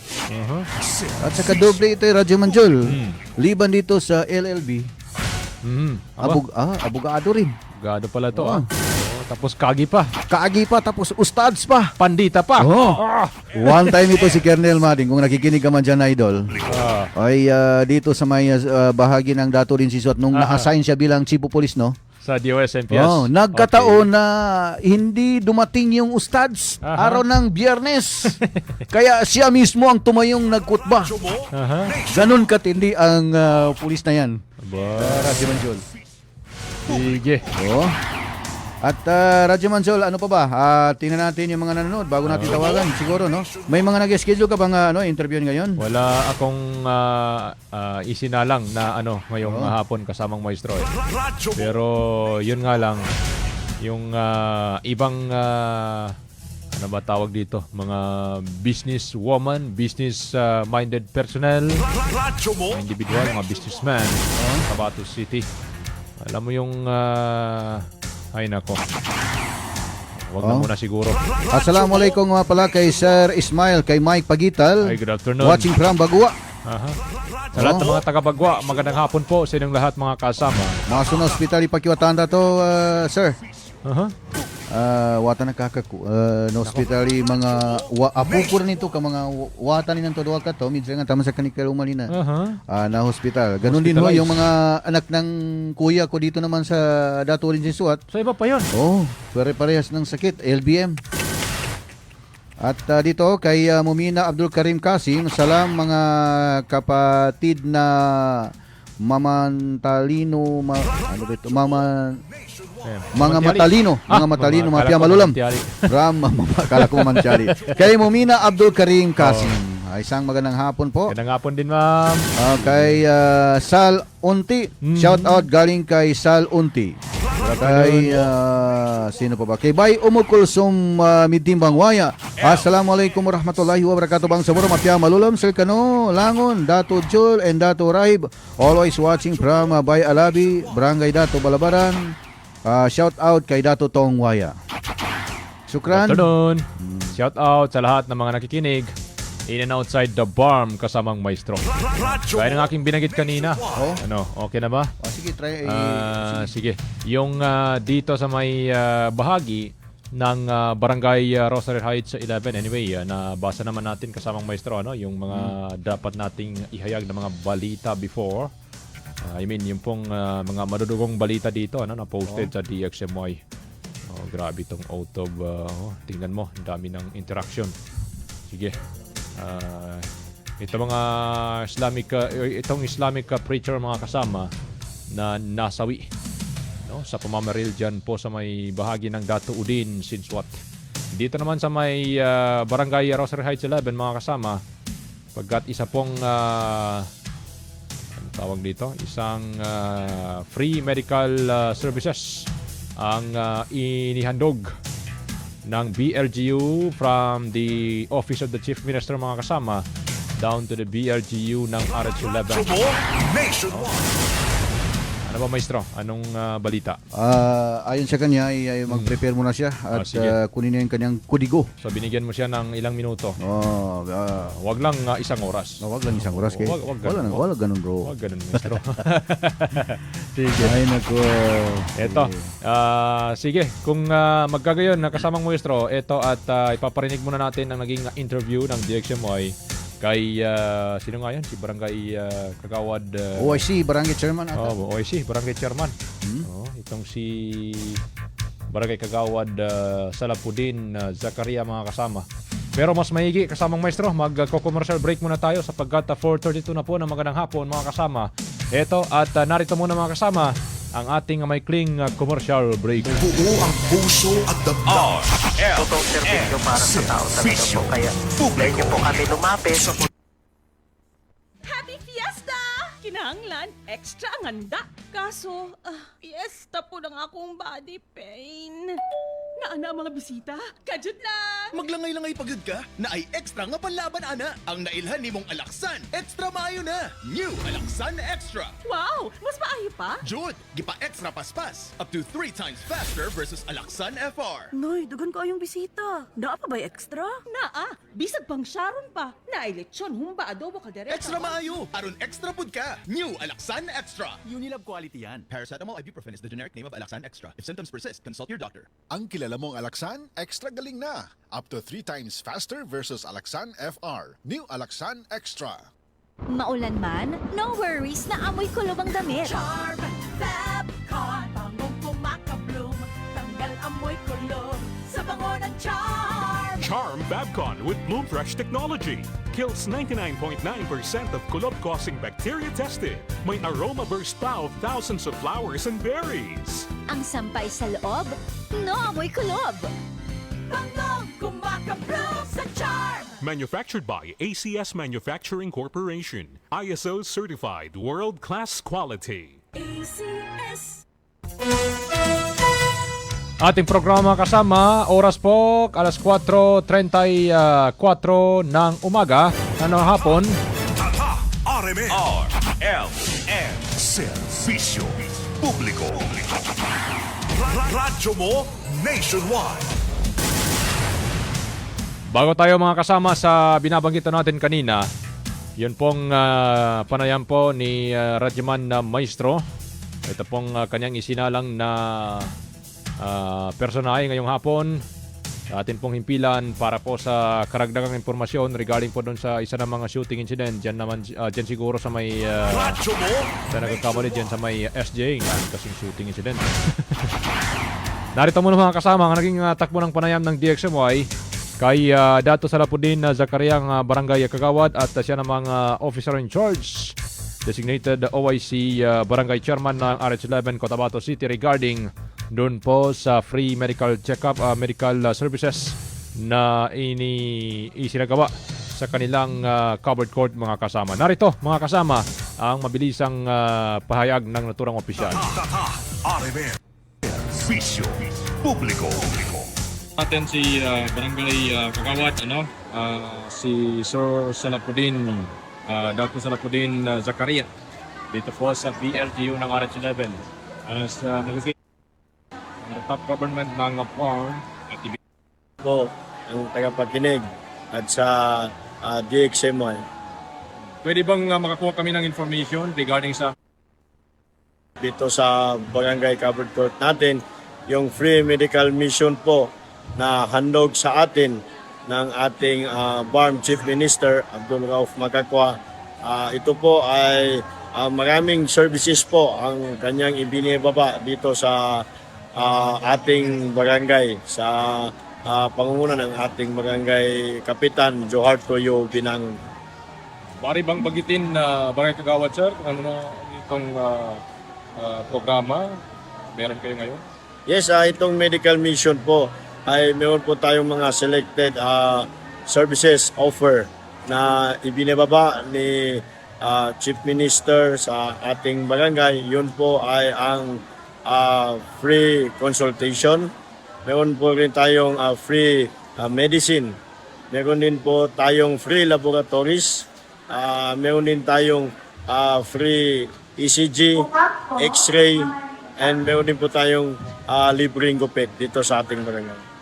At saka doble ito yung Radyo Manjol. Liban dito sa LLB, abogado rin. Gado pala to. Oo. Tapos kagi pa. Kaagi pa, tapos ustads pa. Pandita pa. Oh. One time ito si Colonel Mading, kung nakikinig ka man dyan, idol, ay dito sa may bahagi ng Dato Rin Sisuat, nung na-assign siya bilang Chief of Police, no? Sa DOS-MPS. Oh, nagkataon na hindi dumating yung ustads araw ng Biyernes. Kaya siya mismo ang tumayong nagkutba. Ganon katindi ang pulis na yan. Radyo Manjol. Sige. Oh. At Radyo Manjol, ano pa ba? Tingnan natin yung mga nanonood bago natin tawagan. Siguro, no? May mga nag-schedule ka bang interview ngayon? Wala akong isinalang na ngayong hapon kasamang maestro. Pero yun nga lang, yung ibang ano ba tawag dito? Mga business woman, business minded personnel, mga individual, mga businessman, Tabato City. Alam mo yung ay nako. Wag na muna siguro. Assalamualaikum mga pala kay Sir Ismail, kay Mike Pagital. Ay, good afternoon. Watching from Bagua. Sa lahat ng mga taga-Bagwa, magandang hapon po sa inyong lahat mga kasama. Mga sunod hospital ipakiwatanda to, sir. Wata nakakaku no hospital mga apupur nito ka mga wata ni nang todo ka to midra nga tama sa kanikal umalina. Na hospital. Ganun din ho yung mga anak ng kuya ko dito naman sa Dato Rin Sisuat. So iba pa 'yon. Oh, pare-parehas ng sakit, LBM. At dito kay Mumina Abdul Karim Kasim, salam mga kapatid na mamantalino, ano ba ito? Mga matalino, mapia malulam. Kala ko mamantiali. Kay Mumina Abdul Karim Kasim. Isang magandang hapon po. Magandang hapon din, ma'am. Kay Sal Unti. Shout out galing kay Sal Unti. Kay sino pa ba? Kay Bay Umukulsum Midimbang Waya. Assalamualaikum warahmatullahi wabarakatuh. Bang saburo mapia malulam Serkano Langon Dato Jul and Dato Rahib. Always watching from Bay Alabi, Barangay Dato Balabaran. Shout out kay Dato Tong Waya. Sukran. Afternoon. Shout out sa lahat ng mga nakikinig in and outside the barm kasamang maestro. Gaya ng aking binanggit kanina. Okay na ba? Sige, try. Sige. Yung dito sa may bahagi ng Barangay Rosary Heights 11. Anyway, nabasa naman natin kasamang maestro yung mga dapat nating ihayag na mga balita before. I mean, yung pong mga madudugong balita dito na posted sa DXMY. Grabe itong out of tingnan mo, dami ng interaction. Sige. Ito mga Islamic preacher mga kasama na nasawi sa pamamaril dyan po sa may bahagi ng Dato Udin, Sinswat. Dito naman sa may Barangay Rosary Heights 11 mga kasama, pagkat isa pong tawag dito, isang free medical services ang inihandog ng BLGU from the Office of the Chief Minister mga kasama down to the BLGU ng RH11. Ano ba, maestro? Anong balita? Ayon sa kanya, ay mag-prepare muna siya at kunin niya yung kanyang kudigo. So, binigyan mo siya ng ilang minuto. Wag lang isang oras. Wag lang isang oras. Wala ganun, bro. Wag ganun, maestro. Sige. Ay, naku. Eto. Sige. Kung magkagayon na kasamang maestro, eto at ipaparinig muna natin ang naging interview ng DXMY kay sino nga yan? Si Barangay Kagawad OIC, Barangay Chairman ata. OIC, Barangay Chairman. Itong si Barangay Kagawad Salapudin Zakaria mga kasama. Pero mas maigi kasamang maestro, magko-commercial break muna tayo sapagkat 4:32 na po ng magandang hapon mga kasama. Eto at narito muna mga kasama ang ating maikling commercial break. Buo ang puso at damdamin. Totoong serbisyo para sa tao talaga po. Kaya dahil niyo po kami lumapit. Happy Fiesta! Kinahanglan, extra ang handa. Kaso, fiesta po ng akong body pain. Naana ang mga bisita. Kajut lang! Maglangay-langay pagod ka na ay extra nga panlaban ana. Ang nailhan nimong Alaksan, extra maayo na. New Alaksan Extra. Wow! Mas maayo pa? Jud, gipa extra paspas. Up to 3 times faster versus Alaksan FR. Noy, dugan ko ayong bisita. Naa pa ba extra? Naa! Bisag pang Sharon pa. Nailetsyon, humba, adobo, kaldereta. Extra maayo. Aron extra pud ka. New Alaksan Extra. Unilab quality yan. Paracetamol ibuprofen is the generic name of Alaksan Extra. If symptoms persist, consult your doctor. Ang kilala mong Alaksan, extra galing na. Up to 3 times faster versus Alaksan FR. New Alaksan Extra. Maulan man, no worries na amoy kulob ang damit. Charm, Fabcon, bangong kumakabloom. Tanggal amoy kulob sa bango ng Charm. Charm Babcon with Bloom Fresh technology kills 99.9% of kulob-causing bacteria tested. May aroma burst pa of thousands of flowers and berries. Ang sampay sa loob, no amoy kulob. Bangong kumakabloom sa Charm. Manufactured by ACS Manufacturing Corporation. ISO certified world-class quality. ACS. Ating programa kasama, oras po, alas 4:34 ng umaga, hapon. Tata RMN. RMN. Servisyo Publiko. Radyo mo nationwide. Bago tayo mga kasama sa binabanggit natin kanina, yun pong panayam po ni Radyoman Maestro. Ito pong kanyang isinalang na personahe ngayong hapon. Atin pong himpilan para po sa karagdagang impormasyon regarding po doon sa isa ng mga shooting incident. Diyan siguro sa may sa nagkakamali dyan sa may SJ kasing shooting incident. Narito muna mga kasama ang naging takbo ng panayam ng DXMY kay Dato Salapudin Zacariang Barangay Kagawad at siya namang officer in charge, designated OIC Barangay Chairman ng RH11 Cotabato City regarding doon po sa free medical check-up, medical services na isinagawa sa kanilang covered court mga kasama. Narito mga kasama ang mabilisang pahayag ng naturang opisyal. Tata RMN. Servisyo Publiko. Atin si Barangay Kagawad, si Sir Salapudin, Dr. Salapudin Zacariah dito po sa BLGU ng RH11 as nagiging top government ng PAR at po ang tagapakinig at sa DXMY. Pwede bang makakuha kami ng information regarding sa dito sa Barangay Covered Court natin, yung free medical mission po na handog sa atin ng ating BARM Chief Minister Abdul Rauf Magakwa. Ito po ay maraming services po ang kanyang ibinibaba dito sa ating barangay sa pangunguna ng ating barangay Kapitan Johar Toyo Binangon. Bari bang bagitin Barangay Kagawad, sir, kung ano na itong programa meron kayo ngayon? Yes, itong medical mission po ay meron po tayong mga selected services offer na ibinababa ni Chief Minister sa ating barangay. Yun po ay ang free consultation. Meron po rin tayong free medicine. Meron din po tayong free laboratories. Meron din tayong free ECG, X-ray, and meron din po tayong libreng gupit dito sa ating barangay.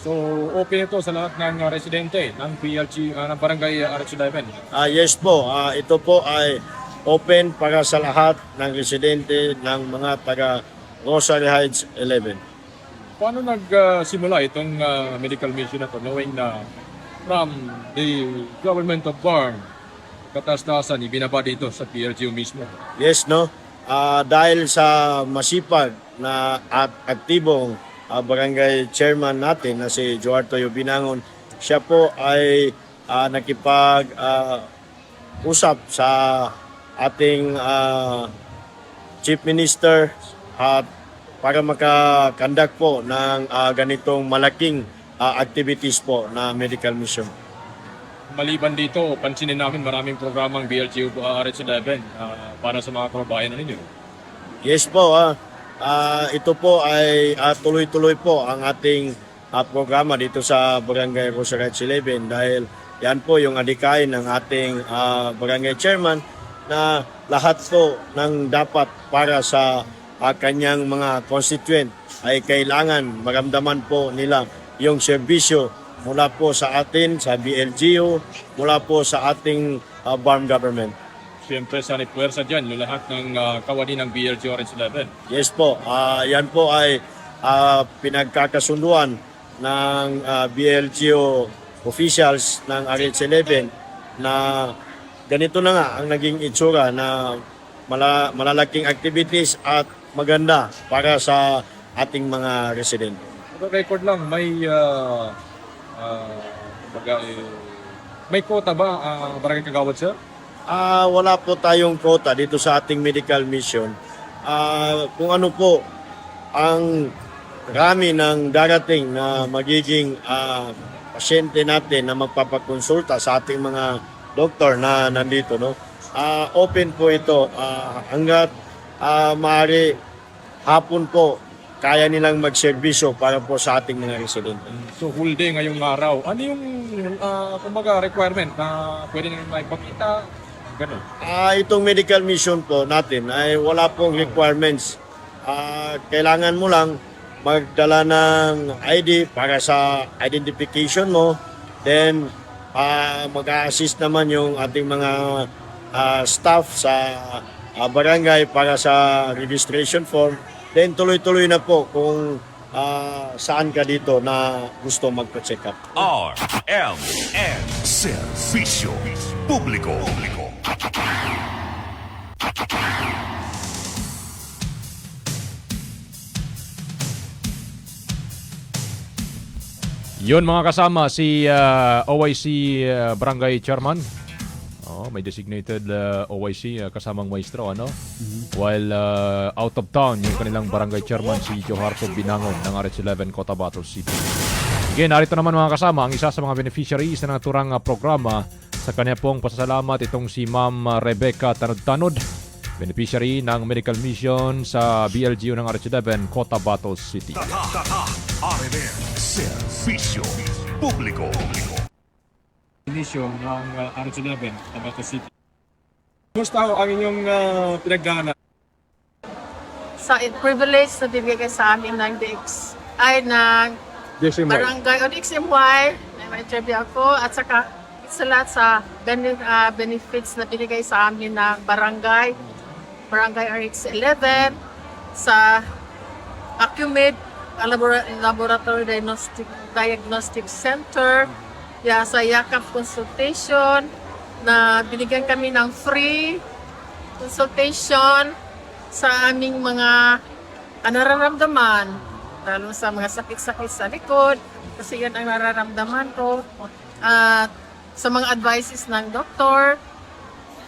So, okay ito sa lahat ng residente ng PLG, ng Barangay RH11? Yes po, ito po ay open para sa lahat ng residente ng mga taga Rosary Heights 11. Paano nagsimula itong medical mission na ito, knowing na from the government of BARM, katastasan, ibinaba dito sa PLGU mismo? Yes, no? Dahil sa masipag na at aktibong barangay chairman natin na si Johar Toyo Binangon, siya po ay nakipag-usap sa ating Chief Minister at para makakandak po ng ganitong malaking activities po na medical mission. Maliban dito, pansinin namin maraming programang BLGU RH11 para sa mga kababayan ninyo. Yes po, ito po ay tuloy-tuloy po ang ating programa dito sa Barangay Rosarito 11 dahil yan po yung adikain ng ating barangay chairman na lahat po ng dapat para sa kanyang mga constituent ay kailangan maramdaman po nila yung serbisyo mula po sa atin, sa BLGU, mula po sa ating BARM government. Siyempre sa puwersa dyan, yung lahat ng kawani ng BLG Orange 11. Yes po, yan po ay pinagkakasunduan ng BLGU officials ng RH11 na ganito na nga ang naging itsura na malalaking activities at maganda para sa ating mga residente. For the record lang, may quota ba Barangay Kagawad, sir? Wala po tayong quota dito sa ating medical mission. Kung ano po ang rami ng darating na magiging pasyente natin na magpapakonsulta sa ating mga doktor na nandito, no? Open po ito hanggat maaari hapon po kaya nilang magserbisyo para po sa ating mga residente. So whole day ngayong araw, ano yung kumbaga requirement na pwede nang maipakita? Ganun. Itong medical mission po natin ay wala pong requirements. Kailangan mo lang magdala ng ID para sa identification mo. Then, mag-a-assist naman yung ating mga staff sa barangay para sa registration form. Then, tuloy-tuloy na po kung saan ka dito na gusto magpa-check up. RMN Serbisyo Publiko. Yun mga kasama, si OIC Barangay Chairman. May designated OIC kasamang maestro, ano? While out of town, yung kanilang Barangay Chairman si Joharto Binangon ng RH11 Cotabato City. Again, narito naman mga kasama, ang isa sa mga beneficiaries na naturang programa sa kanya pong pasasalamat itong si Ma'am Rebecca Tanod-Tanod, beneficiary ng medical mission sa BLGU ng RH11 Cotabato City. RMN Serbisyo Publiko. Mission ng RH11 Cotabato City. Kumusta ang inyong pinagdaanan? Sa privilege na bibigay sa amin ng DX ay ng barangay o DXMY na may interview ako at saka sa lahat sa benefits na binigay sa amin ng barangay RH11 sa Acumed Laboratory Diagnostic Center, sa Yakap Consultation na binigyan kami ng free consultation sa aming mga nararamdaman, lalo sa mga sakit-sakit sa likod, kasi yan ang nararamdaman ko. At sa mga advices ng doktor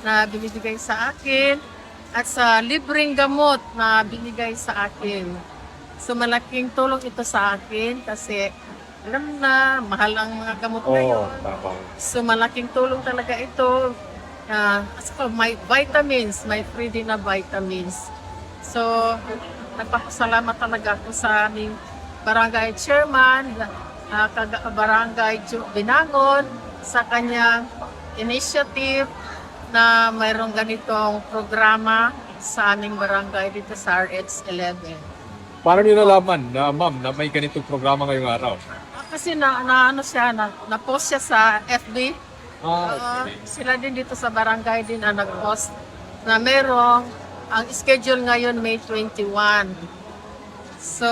na binibigay sa akin at sa libreng gamot na binigay sa akin. So malaking tulong ito sa akin kasi alam na, mahal ang mga gamot ngayon. So malaking tulong talaga ito. May vitamins, may free din na vitamins. So nagpapasalamat talaga ako sa aming barangay chairman, barangay Binangon, sa kanyang initiative na mayroong ganitong programa sa aming barangay dito sa RH11. Paano niyo nalaman na ma'am na may ganitong programa ngayong araw? Kasi na-post siya sa FB. Sila din dito sa barangay din na nag-post na merong ang schedule ngayon May 21. So,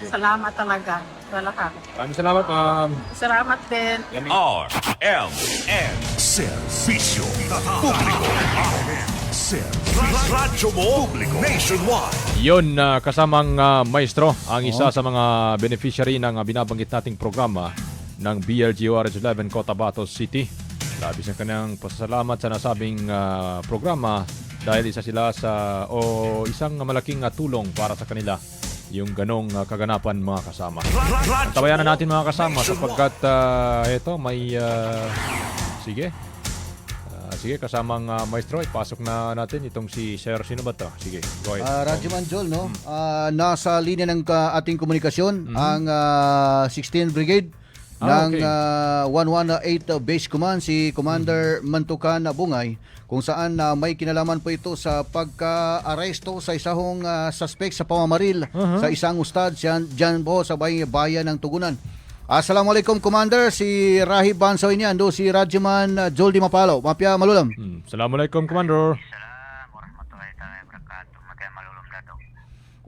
salamat talaga sa lahat. Maraming salamat, ma'am. Salamat din. RMN Serbisyo Publiko. Radyo mo Publiko Nationwide. Yun, kasamang maestro, ang isa sa mga beneficiary ng binabanggit nating programa ng BLGU RH11 Cotabato City. Labis ang kanyang pasasalamat sa nasabing programa dahil isa sila isang malaking tulong para sa kanila yung ganong kaganapan mga kasama. Tabayan na natin mga kasama sapagkat ito may sige. sige, kasamang maestro, ipasok na natin itong si Sir, sino ba to? Sige, go ahead. Radyoman Joel, no? Nasa linya ng ating komunikasyon ang 16th Brigade ng 118 Base Command, si Commander Mantukan Bungay, kung saan may kinalaman po ito sa pagka-aresto sa isang suspect sa pamamaril sa isang ustad dyan po sa bayan ng Tugunan. Assalamualaikum, Commander. Si Rahib Bansoy niyan, do si Radyoman Joel Di Mapalo. Mapya malulam. Assalamualaikum, Commander.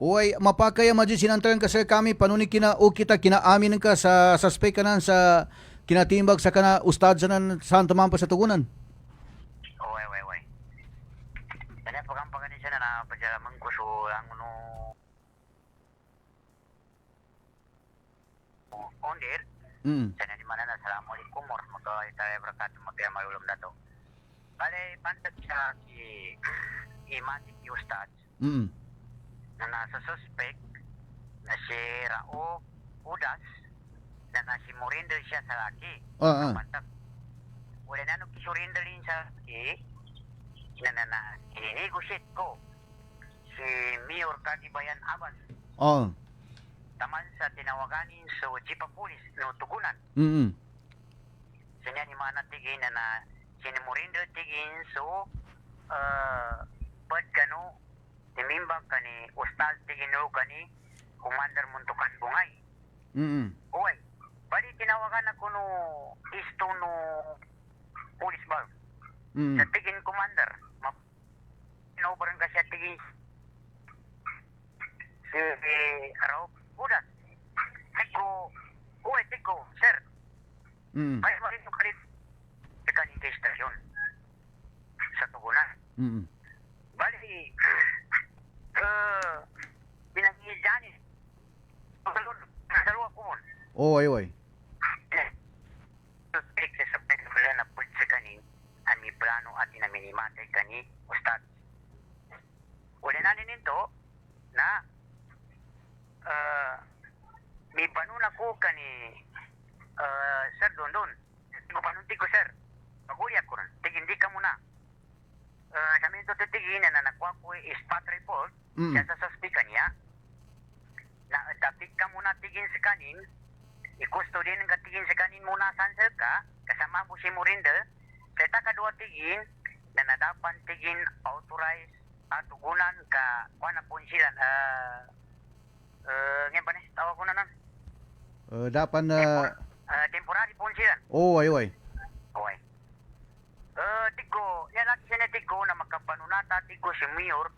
Uy, mapakaya majid sinantran ka sir kami panunin kita kinaamin ka sa suspect kanan sa kinatimbag sa kana ustad sa Santa Mampa sa Tugunan. Dali pagampagan siya na pajalaman ko so ang ondir. Sana di mana na assalamualaikum warahmatullahi wabarakatuh mapya malulom dato. Bale pantat siya ki imati ki ustad. Na nasa suspect na si Rao Udas na nasi Morinder siya sa laki. Pantat. Wala na nung kisurinder din sa laki na i-negotiate ko si Mayor Kadibayan Abbas. Taman sa tinawaganin sa Chipa Police no Tugunan. Sinya ni mana tigin na sinimurindo tigin so pad kano timimbang kani ustal tigin no kani Commander Muntukan Bungay. Uy, bali tinawagan ako no isto no police bar. Sa tigin commander inobaran ka siya tigin si Rao Udas. Tiko, sir. Ay, makito kalit sa kanina stasyon sa Tugunan. Bali, pinag-iidyan eh. Nasaluwa ko mo. Ay. Sa pagkakala na po sa kanin, ang may plano at inaminimate kani ustad. Uli na nito na may panon ako kani Sir Dondon. Panunti ko sir. Paguli ako rin. Tigindi ka muna. Sa minto titigin na nakuha ko spot report siya sa suspika niya. Na tapik ka muna tigin sa kanin. Ikusto din ang katigin sa kanin muna sansel ka. Kasama mo si Morinder. Kaya kadua tigin na nadapan tigin authorized at tugunan ka kuha na po sila. Ngayon ba ni? Tawag ko na nan. Dapan temporary po sila. Ay. Tigo, yan lagi siya na tigo na makapanunata tigo si Mayor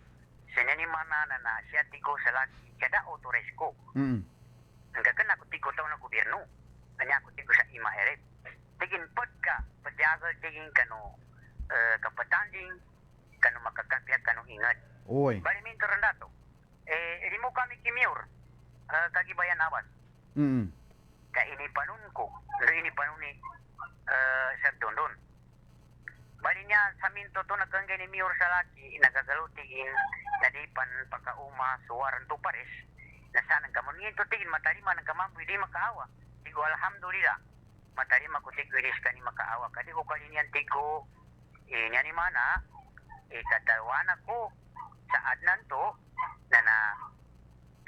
sinanimana na siya tigo sa lagi kada authorized ko. Hanggang ako tigo taon ng gobyerno. Kanya ako tigo sa ima erep. Tigin pagka, padyagal tigin kano kapatanding, kano makakapya, kano ingat. Bali minto rin dato. Hindi mo kami ki Mayor, Kagibayan Abbas. Kaya inipanon ko, inipanon ni Sir Dondon. Bali niya sa minto to nagkanggay ni Mayor sa laki, nagagalutigin na di pan pagkauma suwaran to pares. Na sanang kamungin to tigin, matarima ng kamamboy, di makaawa. Tigo alhamdulillah, matarima ko tigo ilis ka ni makaawa. Kadi ko kalinian tigo, niya ni mana, katawana ko sa adnan to, na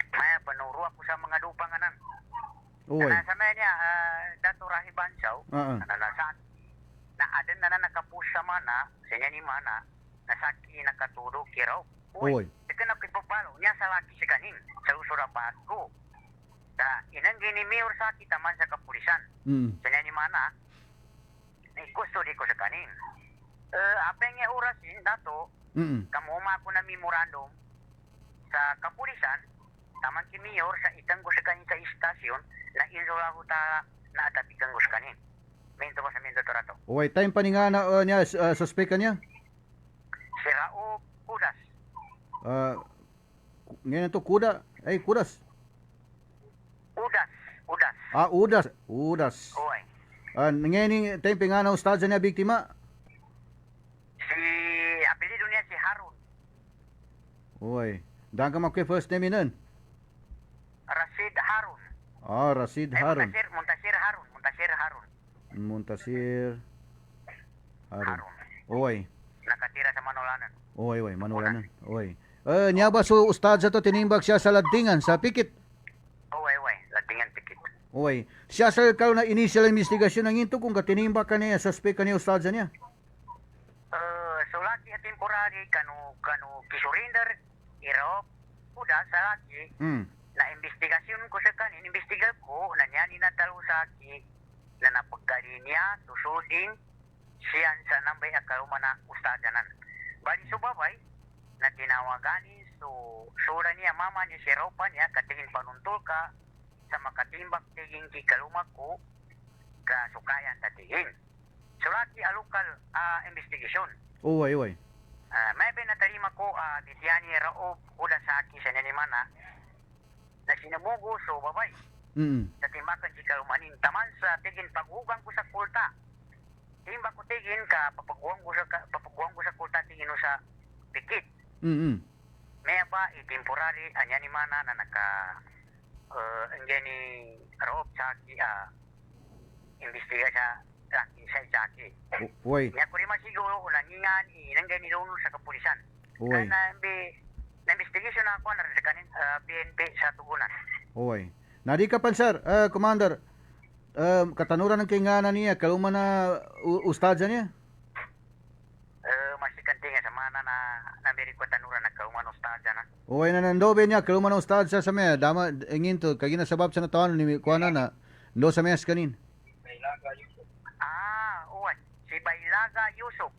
maya panuro ako sa mga dupanganan. Nasa maya niya, Dato Rahib Bansaw, na adan na nakapus sa mana, sa niya ni mana, nasaki nakaturo kiraw. Ika na kipapalo, niya sa laki si kanin, sa usurapahat ko. Inang ni Mayor sa kita man sa kapulisan. Sa niya ni mana, kustodi ko sa kanin. Apeng nga orasin, Dato, kamuma ko na memorandum sa kapulisan, taman si Mayor sa itang ko sa kanin sa istasyon, na inrola ko ta na atapikan ko sa kanin. Minto ba sa minto to rato? Time pa nga na niya, suspect ka niya? Si Rao Udas. Ngayon to, Kudas. Udas. Ngayon time pa nga na ustad niya biktima? Apelido niya si Harun. Daan ka makwe first name inan? Rashid Harun. Rashid Harun. Muntasir Harun. Oy. Nakatira sa Manolanan. Oy, manulanan. Oy. Niya ba so ustad sa to tinimbag siya sa ladingan sa pikit? Uy, latingan pikit. Oy. Siya sir karon na initial investigation ng into kung katinimbag ka niya suspect ka niya ustad sa niya. So laki at temporary kanu kisurrender irop kuda sa laki. Na investigasyon ko sa kanin, investigar ko na niya ninatalo sa aki na napagkali niya tusudin siyan sa nambay akaruma na ustadanan. Bali subabay na tinawaganin sura niya mama niya si Ropa niya katingin panuntol ka sa makatimbak tiging kikaluma ko ka sukayan tatingin. So laki a local investigation. Oy. May pinatalima ko Bitiani Raob kuda sa aki sa nanimana na sinamugo so babay. Sa timbakan si kalumanin taman sa tigin paghugang ko sa kulta. Timba ko tigin ka papaguang ko sa kulta tigin sa pikit. May ba temporary anya ni mana na naka ni Raob sa aki imbestiga sa Jackie. Oy. Niya ko rin masiguro kung nangingan inanggan ni Lolo sa kapulisan. Oy. Na-investigation na ako na rin sa kanin PNP sa Tugunan. Oy. Nadi ka pan sir, Commander. Katanuran ng kinganan niya, kaluma na ustad niya? Masikanti nga sa mana na nabiri ko tanuran na kaluma na ustad na. Oy, nanandobe niya, kaluma na ustad sa maya. Dama, ingin to, kagina sabab sa natawan ni kuana na, ndo sa maya kanin. Si Bailaga Yusuf.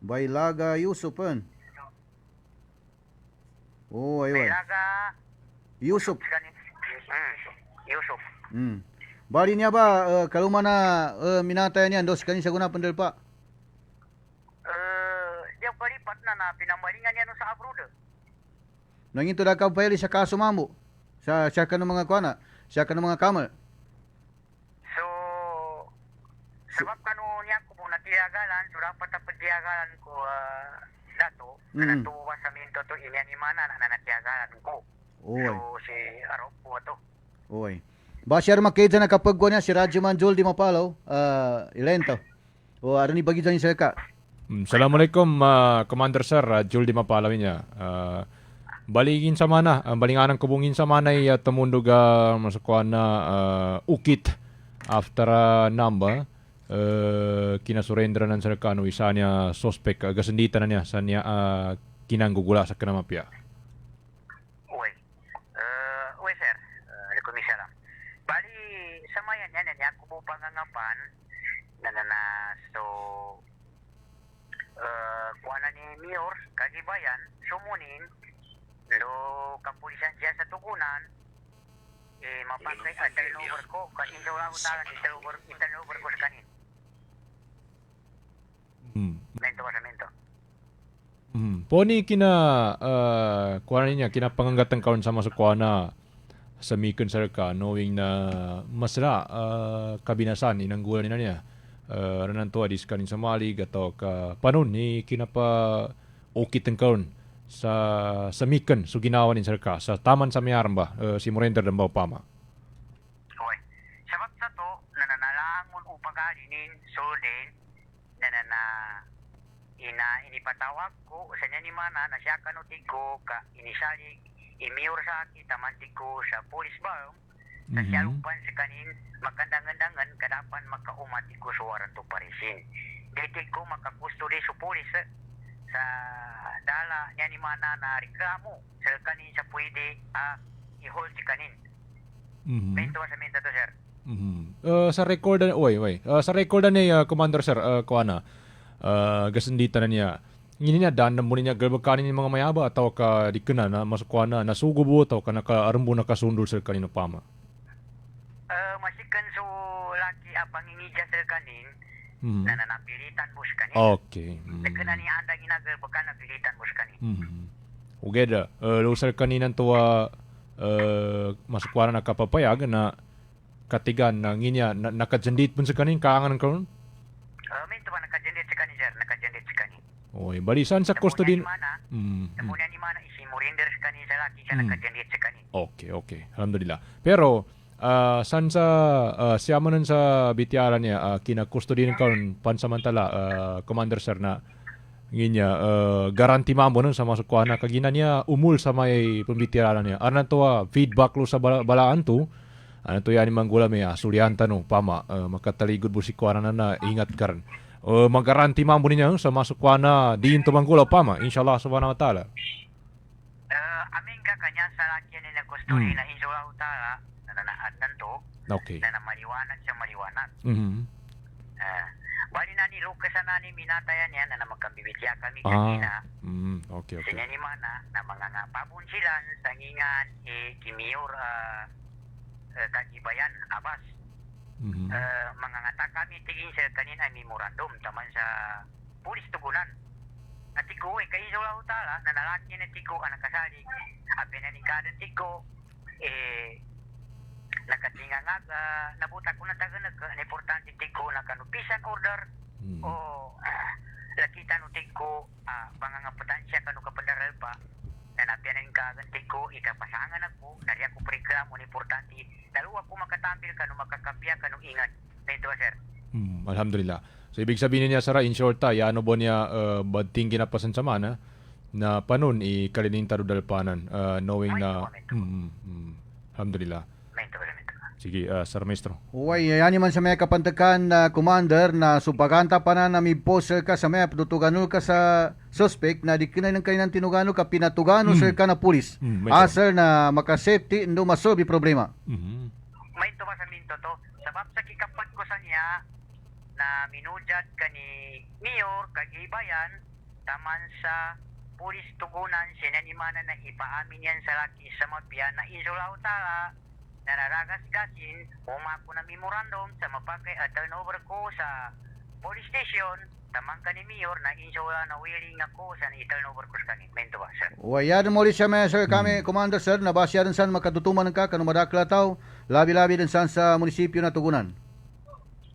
Bailaga Yusuf pan. Oy. Bailaga Yusuf. Yusuf. Bali niya ba, kaluma na minataya niya, dos kanin sa guna pandal pa? Diya palipat na pinamalingan niya no sa abroad. Nangin to da ka payali sa kaso mamo. Sa siya ka ng mga kuana, siya ka ng mga kamal. Sebab kanu niya ko po natiyagalan, so dapat napatiyagalan ko dato, na natuwa sa minto to inya ni mana na natiyagalan ko. Oy. So si Arop po to. Oy. Ba siya makita na kapag ko niya si Radyo Manjul di mapalaw, ilento. O aron ibagi dyan sa ka. Assalamualaikum, Commander Sir, Jul di mapalaw niya. Baligin sa mana, balinganang kubungin sa mana ay tumundog masukuan na ukit after number. Kinasurrender ng Serkano isa niya suspect gasendita na niya sa niya kinanggugula sa kanamapya. Uy sir, kumisa lang. Bali sa mayan yan niya ko po pangangapan so kuana ni Mayor Kagibayan sumunin lo kapulisan siya sa Tugunan mapatay at turnover ko kasi daw lang utalan turnover ko sa kanin. Mento. Poni kina kuana niya kinapanganggatang karon sa masukwana sa Mikon Serka knowing na masra kabinasan inanggulan niya ranan to adis kanin sa Mali gato ka panon ni kinapa okit karon sa Mikon so ginawa ni Serka sa taman sa Mayaramba si Morender dambaw pama. Okay. Sabab sa to nananalangon upang galinin solden inipatawag ko sa niya ni mana na siya kanutig ko ka inisali imiyor sa akin tamantig ko sa police bar sa siya lupan sa kanin magkandangan-dangan kadapan makaumatig ko sa waranto parisin. Ditig ko makakusturi sa police sa dala niya ni mana na reklamo sa kanin sa pwede i-hold si kanin. Mento sa minta to sir. Sa record sa record ni Commander Sir kuana gasendita na niya ngini niya dan mo niya galbakanin ng mga mayaba ataw ka dikena na masukwana nasugubo ataw ka nakaarumbo nakasundol sa kanino pama. Masikan so laki pangingidya sa kanin na napilitan mo sa kanin. Okay. Nagkana ni anda ginagalbakan napilitan mo sa kanin. Ugeda lo sa kaninan tuwa masukwana nakapapayag na katigan na nginya nakajendit pun sa kanin kaangan karon. Minto ba nakajendit sa kanin sir, nakajendit sa kanin. Oy, balisan sa custody. Namunan ni mana isi Morender sa kanin sa laki siya nakajendit sa kanin. Okay. Alhamdulillah. Pero San sa siya mo nun sa bitiaran niya kinakustodian karon pansamantala Commander Sir na ginya garanti mo nun sa masukwa na kagina niya umul sa may pambitiraran niya. Arnan to feedback lo sa balaan to. Ano to yan mang gula may sulyanta no pama makataligod bu si kuana na ingat karon. Magaranti mo niya sa masukwa na diin to mang gula pama insyaallah subhanahu wa taala. Amin ka kanya sa laki nila kustodi na insyaallah taala nananaad nanto. Okay. Na maliwanag sa maliwanag. Bali na ni Lucas na ni minatayan yan na magkambibitya kami kanina. Okay. Sinya ni mana na mga nga pabun sila sa ngingan Kimiyor Kagibayan Abbas. Mga ngata kami tigin sa kanina memorandum taman sa pulis tugunan. At iko kayo sa utala na nalaki na tiko ang nakasali. Abe na ni kadan tiko nakatingangag nabuta ko na taga importante tiko na kanupisan order o lakita no tiko pangangapatan siya kanu kapadaral pa na napianan ka tiko ikapasangan ako nari ako reklamo importante naluwa ko makatambil kanu makakapya kanu ingat dito sir. Alhamdulillah. So ibig sabihin niya sara in short ano bo niya badting ginapasan sa mana na panon ikalining tarudalpanan knowing na alhamdulillah. Sige, Sir Maestro. Uy, yan man sa may kapantakan na commander na subaganta pa na poster ka sa may tutuganol ka sa suspect na di kinay ng kanilang tinugano ka pinatugano sir ka na pulis. Sir na makasafety ndo masolve problema. May ito ba sa minto to? Sabab sa kikapat ko sa niya na minujad ka ni Mayor Kagibayan taman sa pulis tugunan sinanimana na ipaamin yan sa laki sa mapya na insulaw tala nararagas-gasin umako na memorandum sa mapakay at turnover ko sa police station tamang ka ni Mayor na insula na willing ako sa i-turnover ko sa kanin. Mento ba, sir? Yan mo siya may sir kami, Commander sir, nabasya rin saan makatutuman ka kanu madakla tao, labi-labi din saan sa munisipyo na tugunan.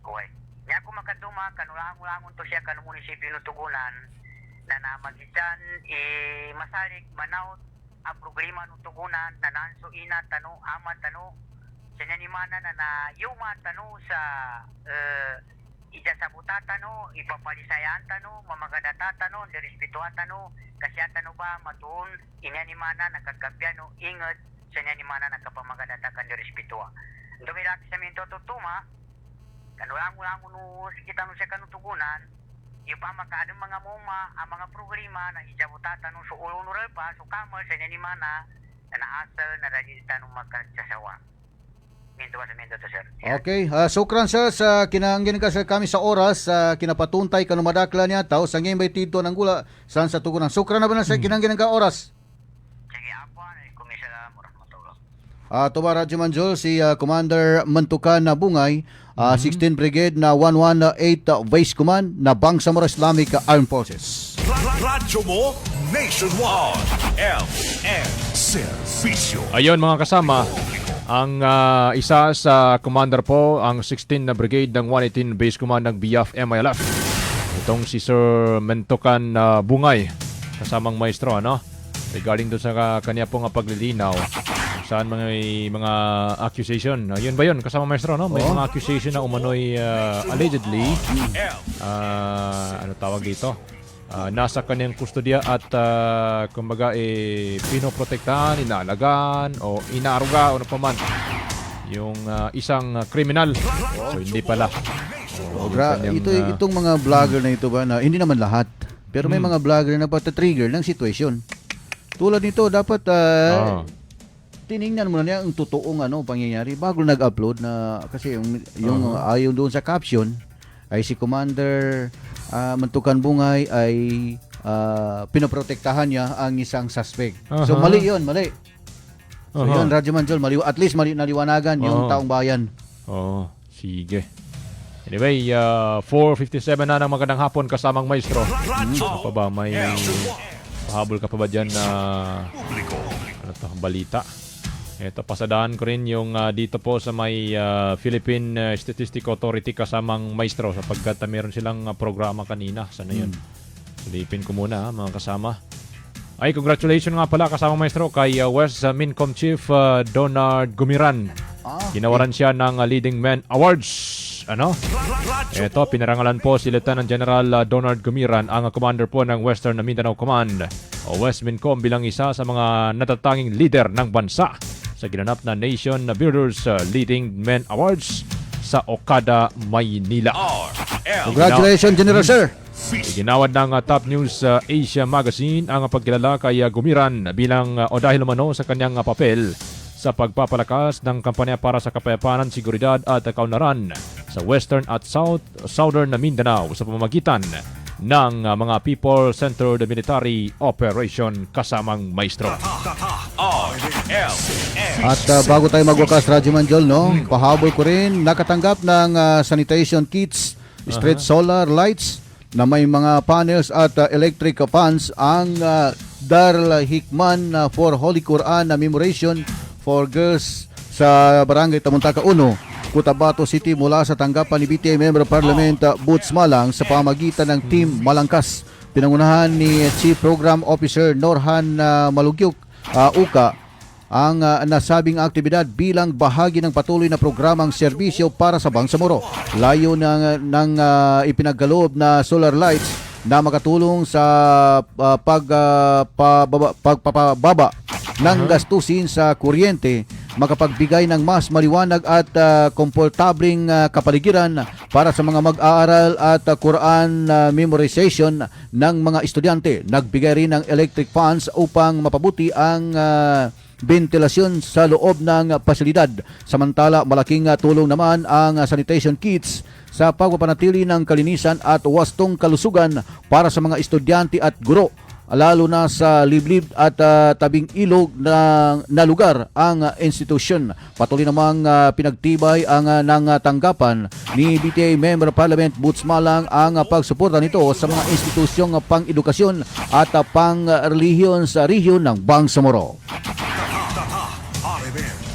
Uy, niya ako makatuma, kanulangon to siya kanu munisipyo na tugunan na namagitan masalig manaut ang problema ng tugunan na nanso ina tano ama tano sinanimana na yuma tano sa ijasabuta tano ipapalisayan tano mamagadata tano direspetuan tano kasi tano ba matuon inanimana nakagabyan ingat sinanimana nakapamagadata kan direspetua dumilaki sa minto tutuma kanulang-ulang no sikita no siya kanutugunan yung pa makaadong mga muma ang mga programa na ijabutatan no so ulo-ulo pa so kamal sa nanimana na naasal na radita no magkagsasawa. Minto ba sa minto to sir? Okay, sukran sir sa kinangin ka sir kami sa oras kinapatuntay kanu madakla niya tao sa ngayon bay tito ng gula saan sa tugunan. Sukran na ba na sir kinangin ka oras? Sige apo kumisala murahmatulog. Tuba Radyo Manjol si Commander Mantukan na Bungay 16 Brigade na 118 Vice Command na Bangsamoro Islamic Armed Forces. Radyo mo nationwide. LN Servicio. Ayun mga kasama, ang isa sa commander po, ang 16 na Brigade ng 118 Base Command ng BF MILF. Itong si Sir Mentokan Bungay, kasamang maestro, ano? Regarding doon sa kanya pong paglilinaw saan mga accusation. Yun ba yun? Kasama maestro, no? May mga accusation na umano'y allegedly ano tawag dito? Nasa kanyang kustodya at kumbaga pinoprotektahan, inaalagaan o inaaruga o ano pa man yung isang kriminal. So hindi pala. Itong mga vlogger na ito ba na hindi naman lahat. Pero may mga vlogger na pata-trigger ng sitwasyon. Tulad nito dapat tiningnan mo na niya ang totoong pangyayari bago nag-upload na kasi yung ayon doon sa caption ay si Commander Mantukan Bungay ay pinoprotektahan niya ang isang suspect. So mali yun, mali. So yun, Radyo Manjol, at least naliwanagan yung taong bayan. Sige. Anyway, 4:57 na ng magandang hapon kasamang maestro. Ano pa ba? May pahabol ka pa ba dyan na balita? Ito, pasadaan ko rin yung dito po sa may Philippine Statistical Authority kasamang maestro sapagkat meron silang programa kanina. Sana yun? Silipin ko muna mga kasama. Ay, congratulations nga pala kasama maestro kay West Mincom Chief Donald Gumiran Ginawaran siya ng Leading Men Awards. Ano? Ito, pinarangalan po si Lieutenant General Donald Gumiran, ang commander po ng Western Mindanao Command o West Mincom, bilang isa sa mga natatanging leader ng bansa sa ginanap na Nation Builders Leading Men Awards sa Okada, Maynila. Congratulations, General Sir! Ginawad ng Top News Asia Magazine ang pagkilala kay Gumiran bilang o dahil umano sa kanyang papel sa pagpapalakas ng kampanya para sa kapayapaan, seguridad at kaunlaran sa Western at Southern Mindanao sa pamamagitan ng mga people-centered military operation kasamang maestro. At bago tayo magwakas, Radyo Manjol, no? Pahabol ko rin, nakatanggap ng sanitation kits, street solar lights na may mga panels at electric fans ang Darul Hikman for Holy Quran Memoration for Girls sa Barangay Tamuntaka 1, Cotabato City, mula sa tanggapan ni BTA Member of Parliament Boots Malang sa pamagitan ng Team Malangkas. Pinangunahan ni Chief Program Officer Norhan Malugyok Uka ang nasabing aktibidad bilang bahagi ng patuloy na programang serbisyo para sa Bangsamoro. Layo ng ipinagkaloob na solar lights na makatulong sa pagpapababa ng gastusin sa kuryente, makapagbigay ng mas maliwanag at komportableng kapaligiran para sa mga mag-aaral at Quran memorization ng mga estudyante. Nagbigay rin ng electric fans upang mapabuti ang ventilasyon sa loob ng pasilidad. Samantala, malaking tulong naman ang sanitation kits sa pagpapanatili ng kalinisan at wastong kalusugan para sa mga estudyante at guro, lalo na sa liblib at tabing ilog na lugar ang institusyon. Patuloy namang pinagtibay ng tanggapan ni BTA Member of Parliament Boots Malang ang pagsuporta nito sa mga institusyong pang-edukasyon at pang-relihiyon sa rehiyon ng Bangsamoro.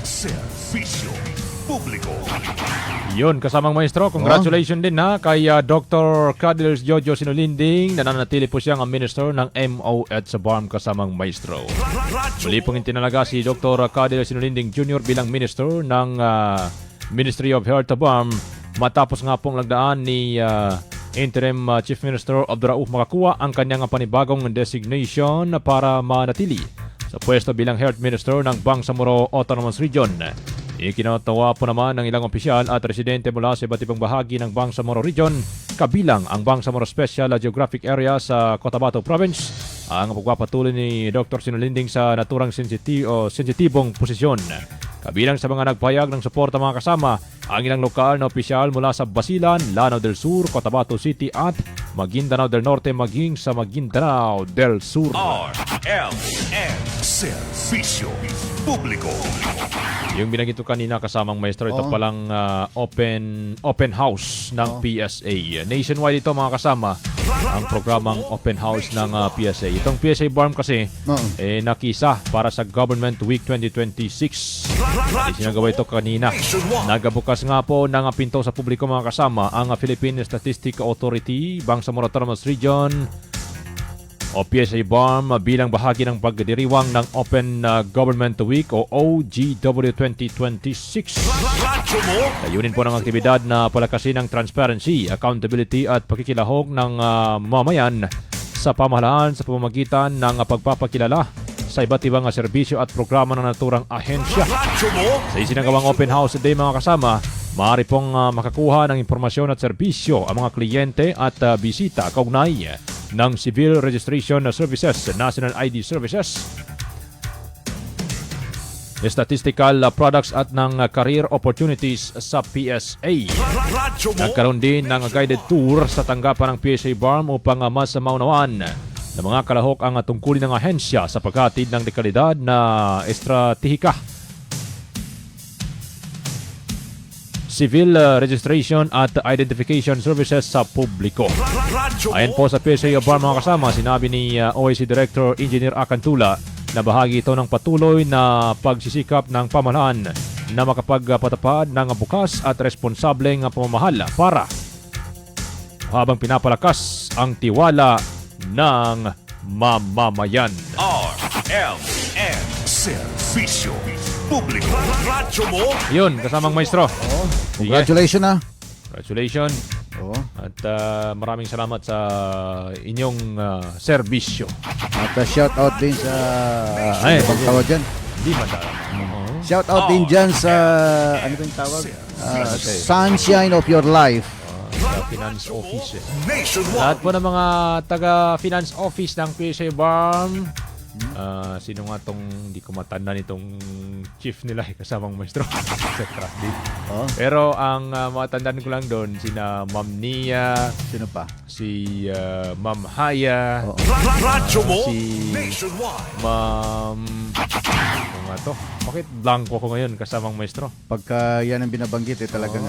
Servisyo Publiko. Yun, kasamang maestro, congratulations din na kay Dr. Cadels Jojo Sinulinding, nananatili po siyang Minister ng MOED sa BARM kasamang maestro. Muli pong itinalaga si Dr. Cadels Sinulinding Jr. bilang Minister ng Ministry of Health sa BARM matapos nga pong lagdaan ni Interim Chief Minister Abdurauf makakuha ang kanyang panibagong designation para manatili sa pwesto bilang Health Minister ng Bangsamoro Autonomous Region. Ikinatawa po naman ng ilang opisyal at residente mula sa iba't ibang bahagi ng Bangsamoro Region, kabilang ang Bangsamoro Special Geographic Area sa Cotabato Province, ang pagpapatuloy ni Dr. Sinulinding sa naturang sensitibong posisyon. Kabilang sa mga nagpayag ng suporta mga kasama, ang ilang lokal na opisyal mula sa Basilan, Lanao del Sur, Cotabato City at Maguindanao del Norte maging sa Maguindanao del Sur. RLN Servisyo Publiko. Yung binanggit ko kanina kasamang maestro, ito palang open house ng PSA. Nationwide ito mga kasama, ang programang open house ng PSA. Itong PSA BARM kasi nakisa para sa Government Week 2026. Sinagawa ito kanina. Nagabukas nga po ng pinto sa publiko mga kasama ang Philippine Statistics Authority, Bangsamoro Autonomous Region o PSA BARM bilang bahagi ng pagdiriwang ng Open Government Week o OGW 2026. Layunin po ng aktibidad na palakasin ang transparency, accountability at pakikilahok ng mamayan sa pamahalaan sa pamamagitan ng pagpapakilala sa iba't ibang serbisyo at programa ng naturang ahensya. Sa isinagawang Open House Day mga kasama, maaari pong makakuha ng impormasyon at serbisyo ang mga kliyente at bisita kaugnay ng Civil Registration Services, National ID Services, statistical products at ng career opportunities sa PSA. Nagkaroon din ng guided tour sa tanggapan ng PSA BARM upang mas maunawaan ng mga kalahok ang tungkulin ng ahensya sa paghatid ng dekalidad na estratehika, civil registration at identification services sa publiko. Ayon po sa PSA BARM mga kasama, sinabi ni OIC Director Engineer Acantula na bahagi ito ng patuloy na pagsisikap ng pamahalaan na makapagpatupad ng bukas at responsableng pamamahal para habang pinapalakas ang tiwala ng mamamayan. RLN Servisyo publiko. Radyo mo, Yun, kasamang maestro. Sige. Congratulations na. Congratulations. Oo. At maraming salamat sa inyong serbisyo. At shout out din sa Ay, bang tawag dyan? Hindi madala. Shout out din dyan sa ano ba yung tawag? Sunshine of your life. Sa finance office. nationwide. Lahat po ng mga taga-finance office ng PSA Barm. Sino nga tong hindi ko matanda nitong chief nila kasamang maestro. Pero ang matandaan ko lang doon sina Ma'am Nia, sino pa? Si Ma'am Haya, Radyo mo, si nationwide. Ma'am ano nga to? Bakit blanco ko ngayon kasamang maestro? Pagka yan ang binabanggit talagang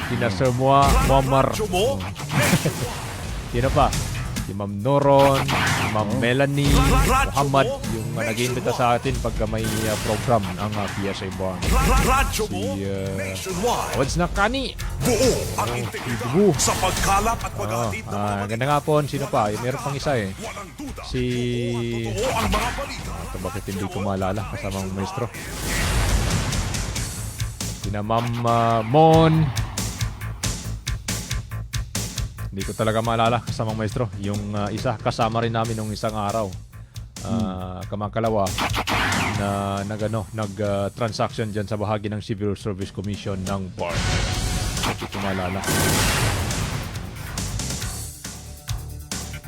Sina Sir Muammar. Radyo mo, Sino pa? Si Ma'am Noron, si Ma'am Melanie, Muhammad, yung nag-iimbita sa atin pagka may program ang PSA Barn. radyo Si mo, nationwide. Wads na Kani. Buo ang integridad sa pagkalap at paghahatid ng mga Ganda nga po, sino pa? Meron pang isa eh. walang duda. Si... Totoo ang mga balita. Ito bakit hindi ko maalala kasamang maestro. Sina Ma'am Mon. Hindi ko talaga maalala kasamang maestro. Yung isa, kasama rin namin nung isang araw. Kamakalawa na nag-transaction dyan sa bahagi ng Civil Service Commission ng BARM. Hindi ko maalala.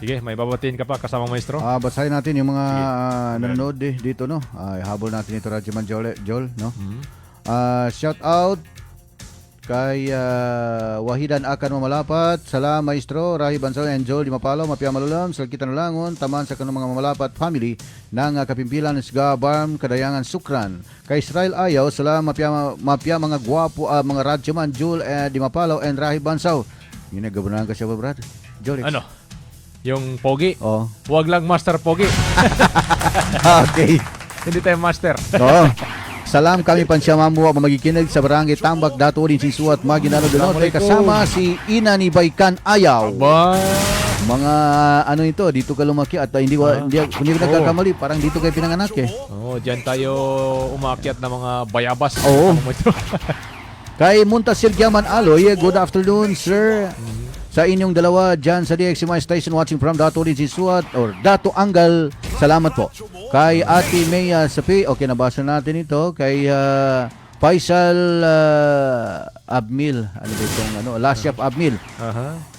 Sige, may babatiin ka pa kasamang maestro? basahin natin yung mga nanonood dito, no? Habol natin ito, Radyoman Joel, no? Shout out kay Wahidan Akan Mamalapat, Salam Maestro, Rahi Bansaw and Joel Di Mapalo, Mapia Malulam, Salkita Nalangon, taman sa kanong mga mamalapat family ng Kapimpilan, Sga Barm, Kadayangan, Sukran. Kay Israel Ayaw, Salam Mapia mga gwapo, mga Radyoman Joel Di Mapalo and Rahi Bansaw. Yun, nagabunan ka siya ba, Brad? Joel. Ano? Yung pogi? Oo. Huwag lang master pogi. Okay. Hindi tayo master. Oo. Salam kami pansyamamuwa mamagikinig sa barangay Tambak, Dato Odin Sinsuat, Maginano del Norte, kasama si Ina ni Baykan Ayaw. Aba. Mga ano ito, dito ka lumaki at hindi ko nagkakamali, parang dito kayo pinanganak eh. Diyan tayo umakyat ng mga bayabas. Oo. Kay Muntasir Giaman Aloy, good afternoon sir. Sa inyong dalawa dyan sa DXMI Station watching from Dato Odin Sinsuat or Dato Anggal, salamat po. Kay Ate Mea Sapi, okay, nabasa natin ito. Kay Faisal Abmil, ano ba itong Lasyap Abmil.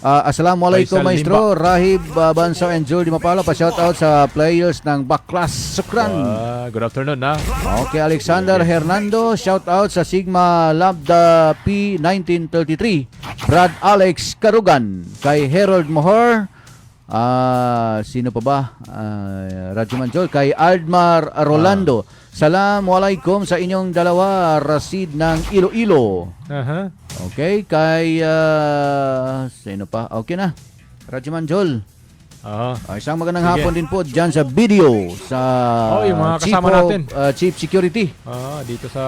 Assalamualaikum Maestro, Rahib Bansaw and Joel Di Mapalo, pa-shoutout sa players ng Baklas Sukran. Good afternoon na. Okay, Alexander Hernando, shoutout sa Sigma Lambda P1933. Brad Alex Karugan. Kay Harold Mohor, sino pa ba? Radyoman Joel. Kay Aldmar Rolando. Assalamualaikum sa inyong dalawa, Rasid ng Iloilo. Okay, kay sino pa? Okay na. Radyoman Joel. Isang magandang hapon din po dyan sa video sa yung mga kasama natin. Chief Security. Dito sa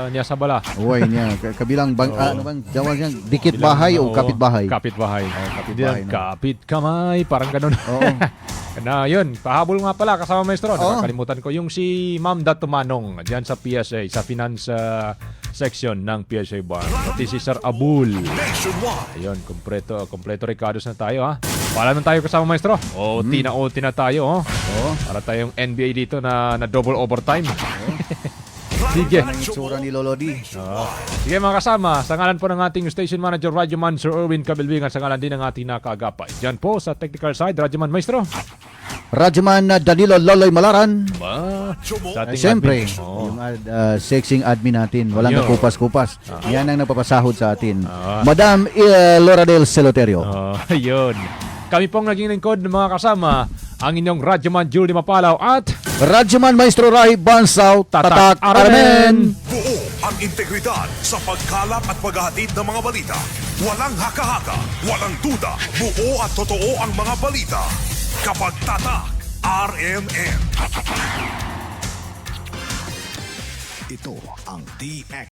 Niasabala. Uy, niya. Kabilang ano bang jawab niya? Dikit bahay o kapit bahay? Kapit bahay. Kapit bahay. Kapit kamay. Parang ganun. Oo. Na yun, pahabol nga pala kasama maestro. Nakakalimutan ko yung si Ma'am Dato Manong diyan sa PSA, sa finance section ng PSA Bar. Pati si Sir Abul. Ayun, kompleto Ricardos na tayo ha. Paalam na tayo kasama maestro. OT na tayo. Para tayong NBA dito na double overtime. Sige. Ang itsura ni Lolodi. Sige mga kasama, sa ngalan po ng ating station manager Radyoman Sir Erwin Cabilbingan, sa ngalan din ng ating nakagapay. Diyan po sa technical side, Radyoman Maestro. Radyoman Danilo Loloy Malaran. Siyempre, admin. yung sexing admin natin. Walang kakupas-kupas. Yan ang nagpapasahod sa atin. Madam Loradel Celoterio. Ayun. Kami pong naging lingkod ng mga kasama, ang inyong Radyoman Julie Mapalaw at Radyoman Maestro Rahi Bansaw, Tatak Aramen. Buo ang integridad sa pagkalap at paghahatid ng mga balita. Walang haka-haka, walang duda, buo at totoo ang mga balita. Kapag Tatak RMN. Ito ang DXMI.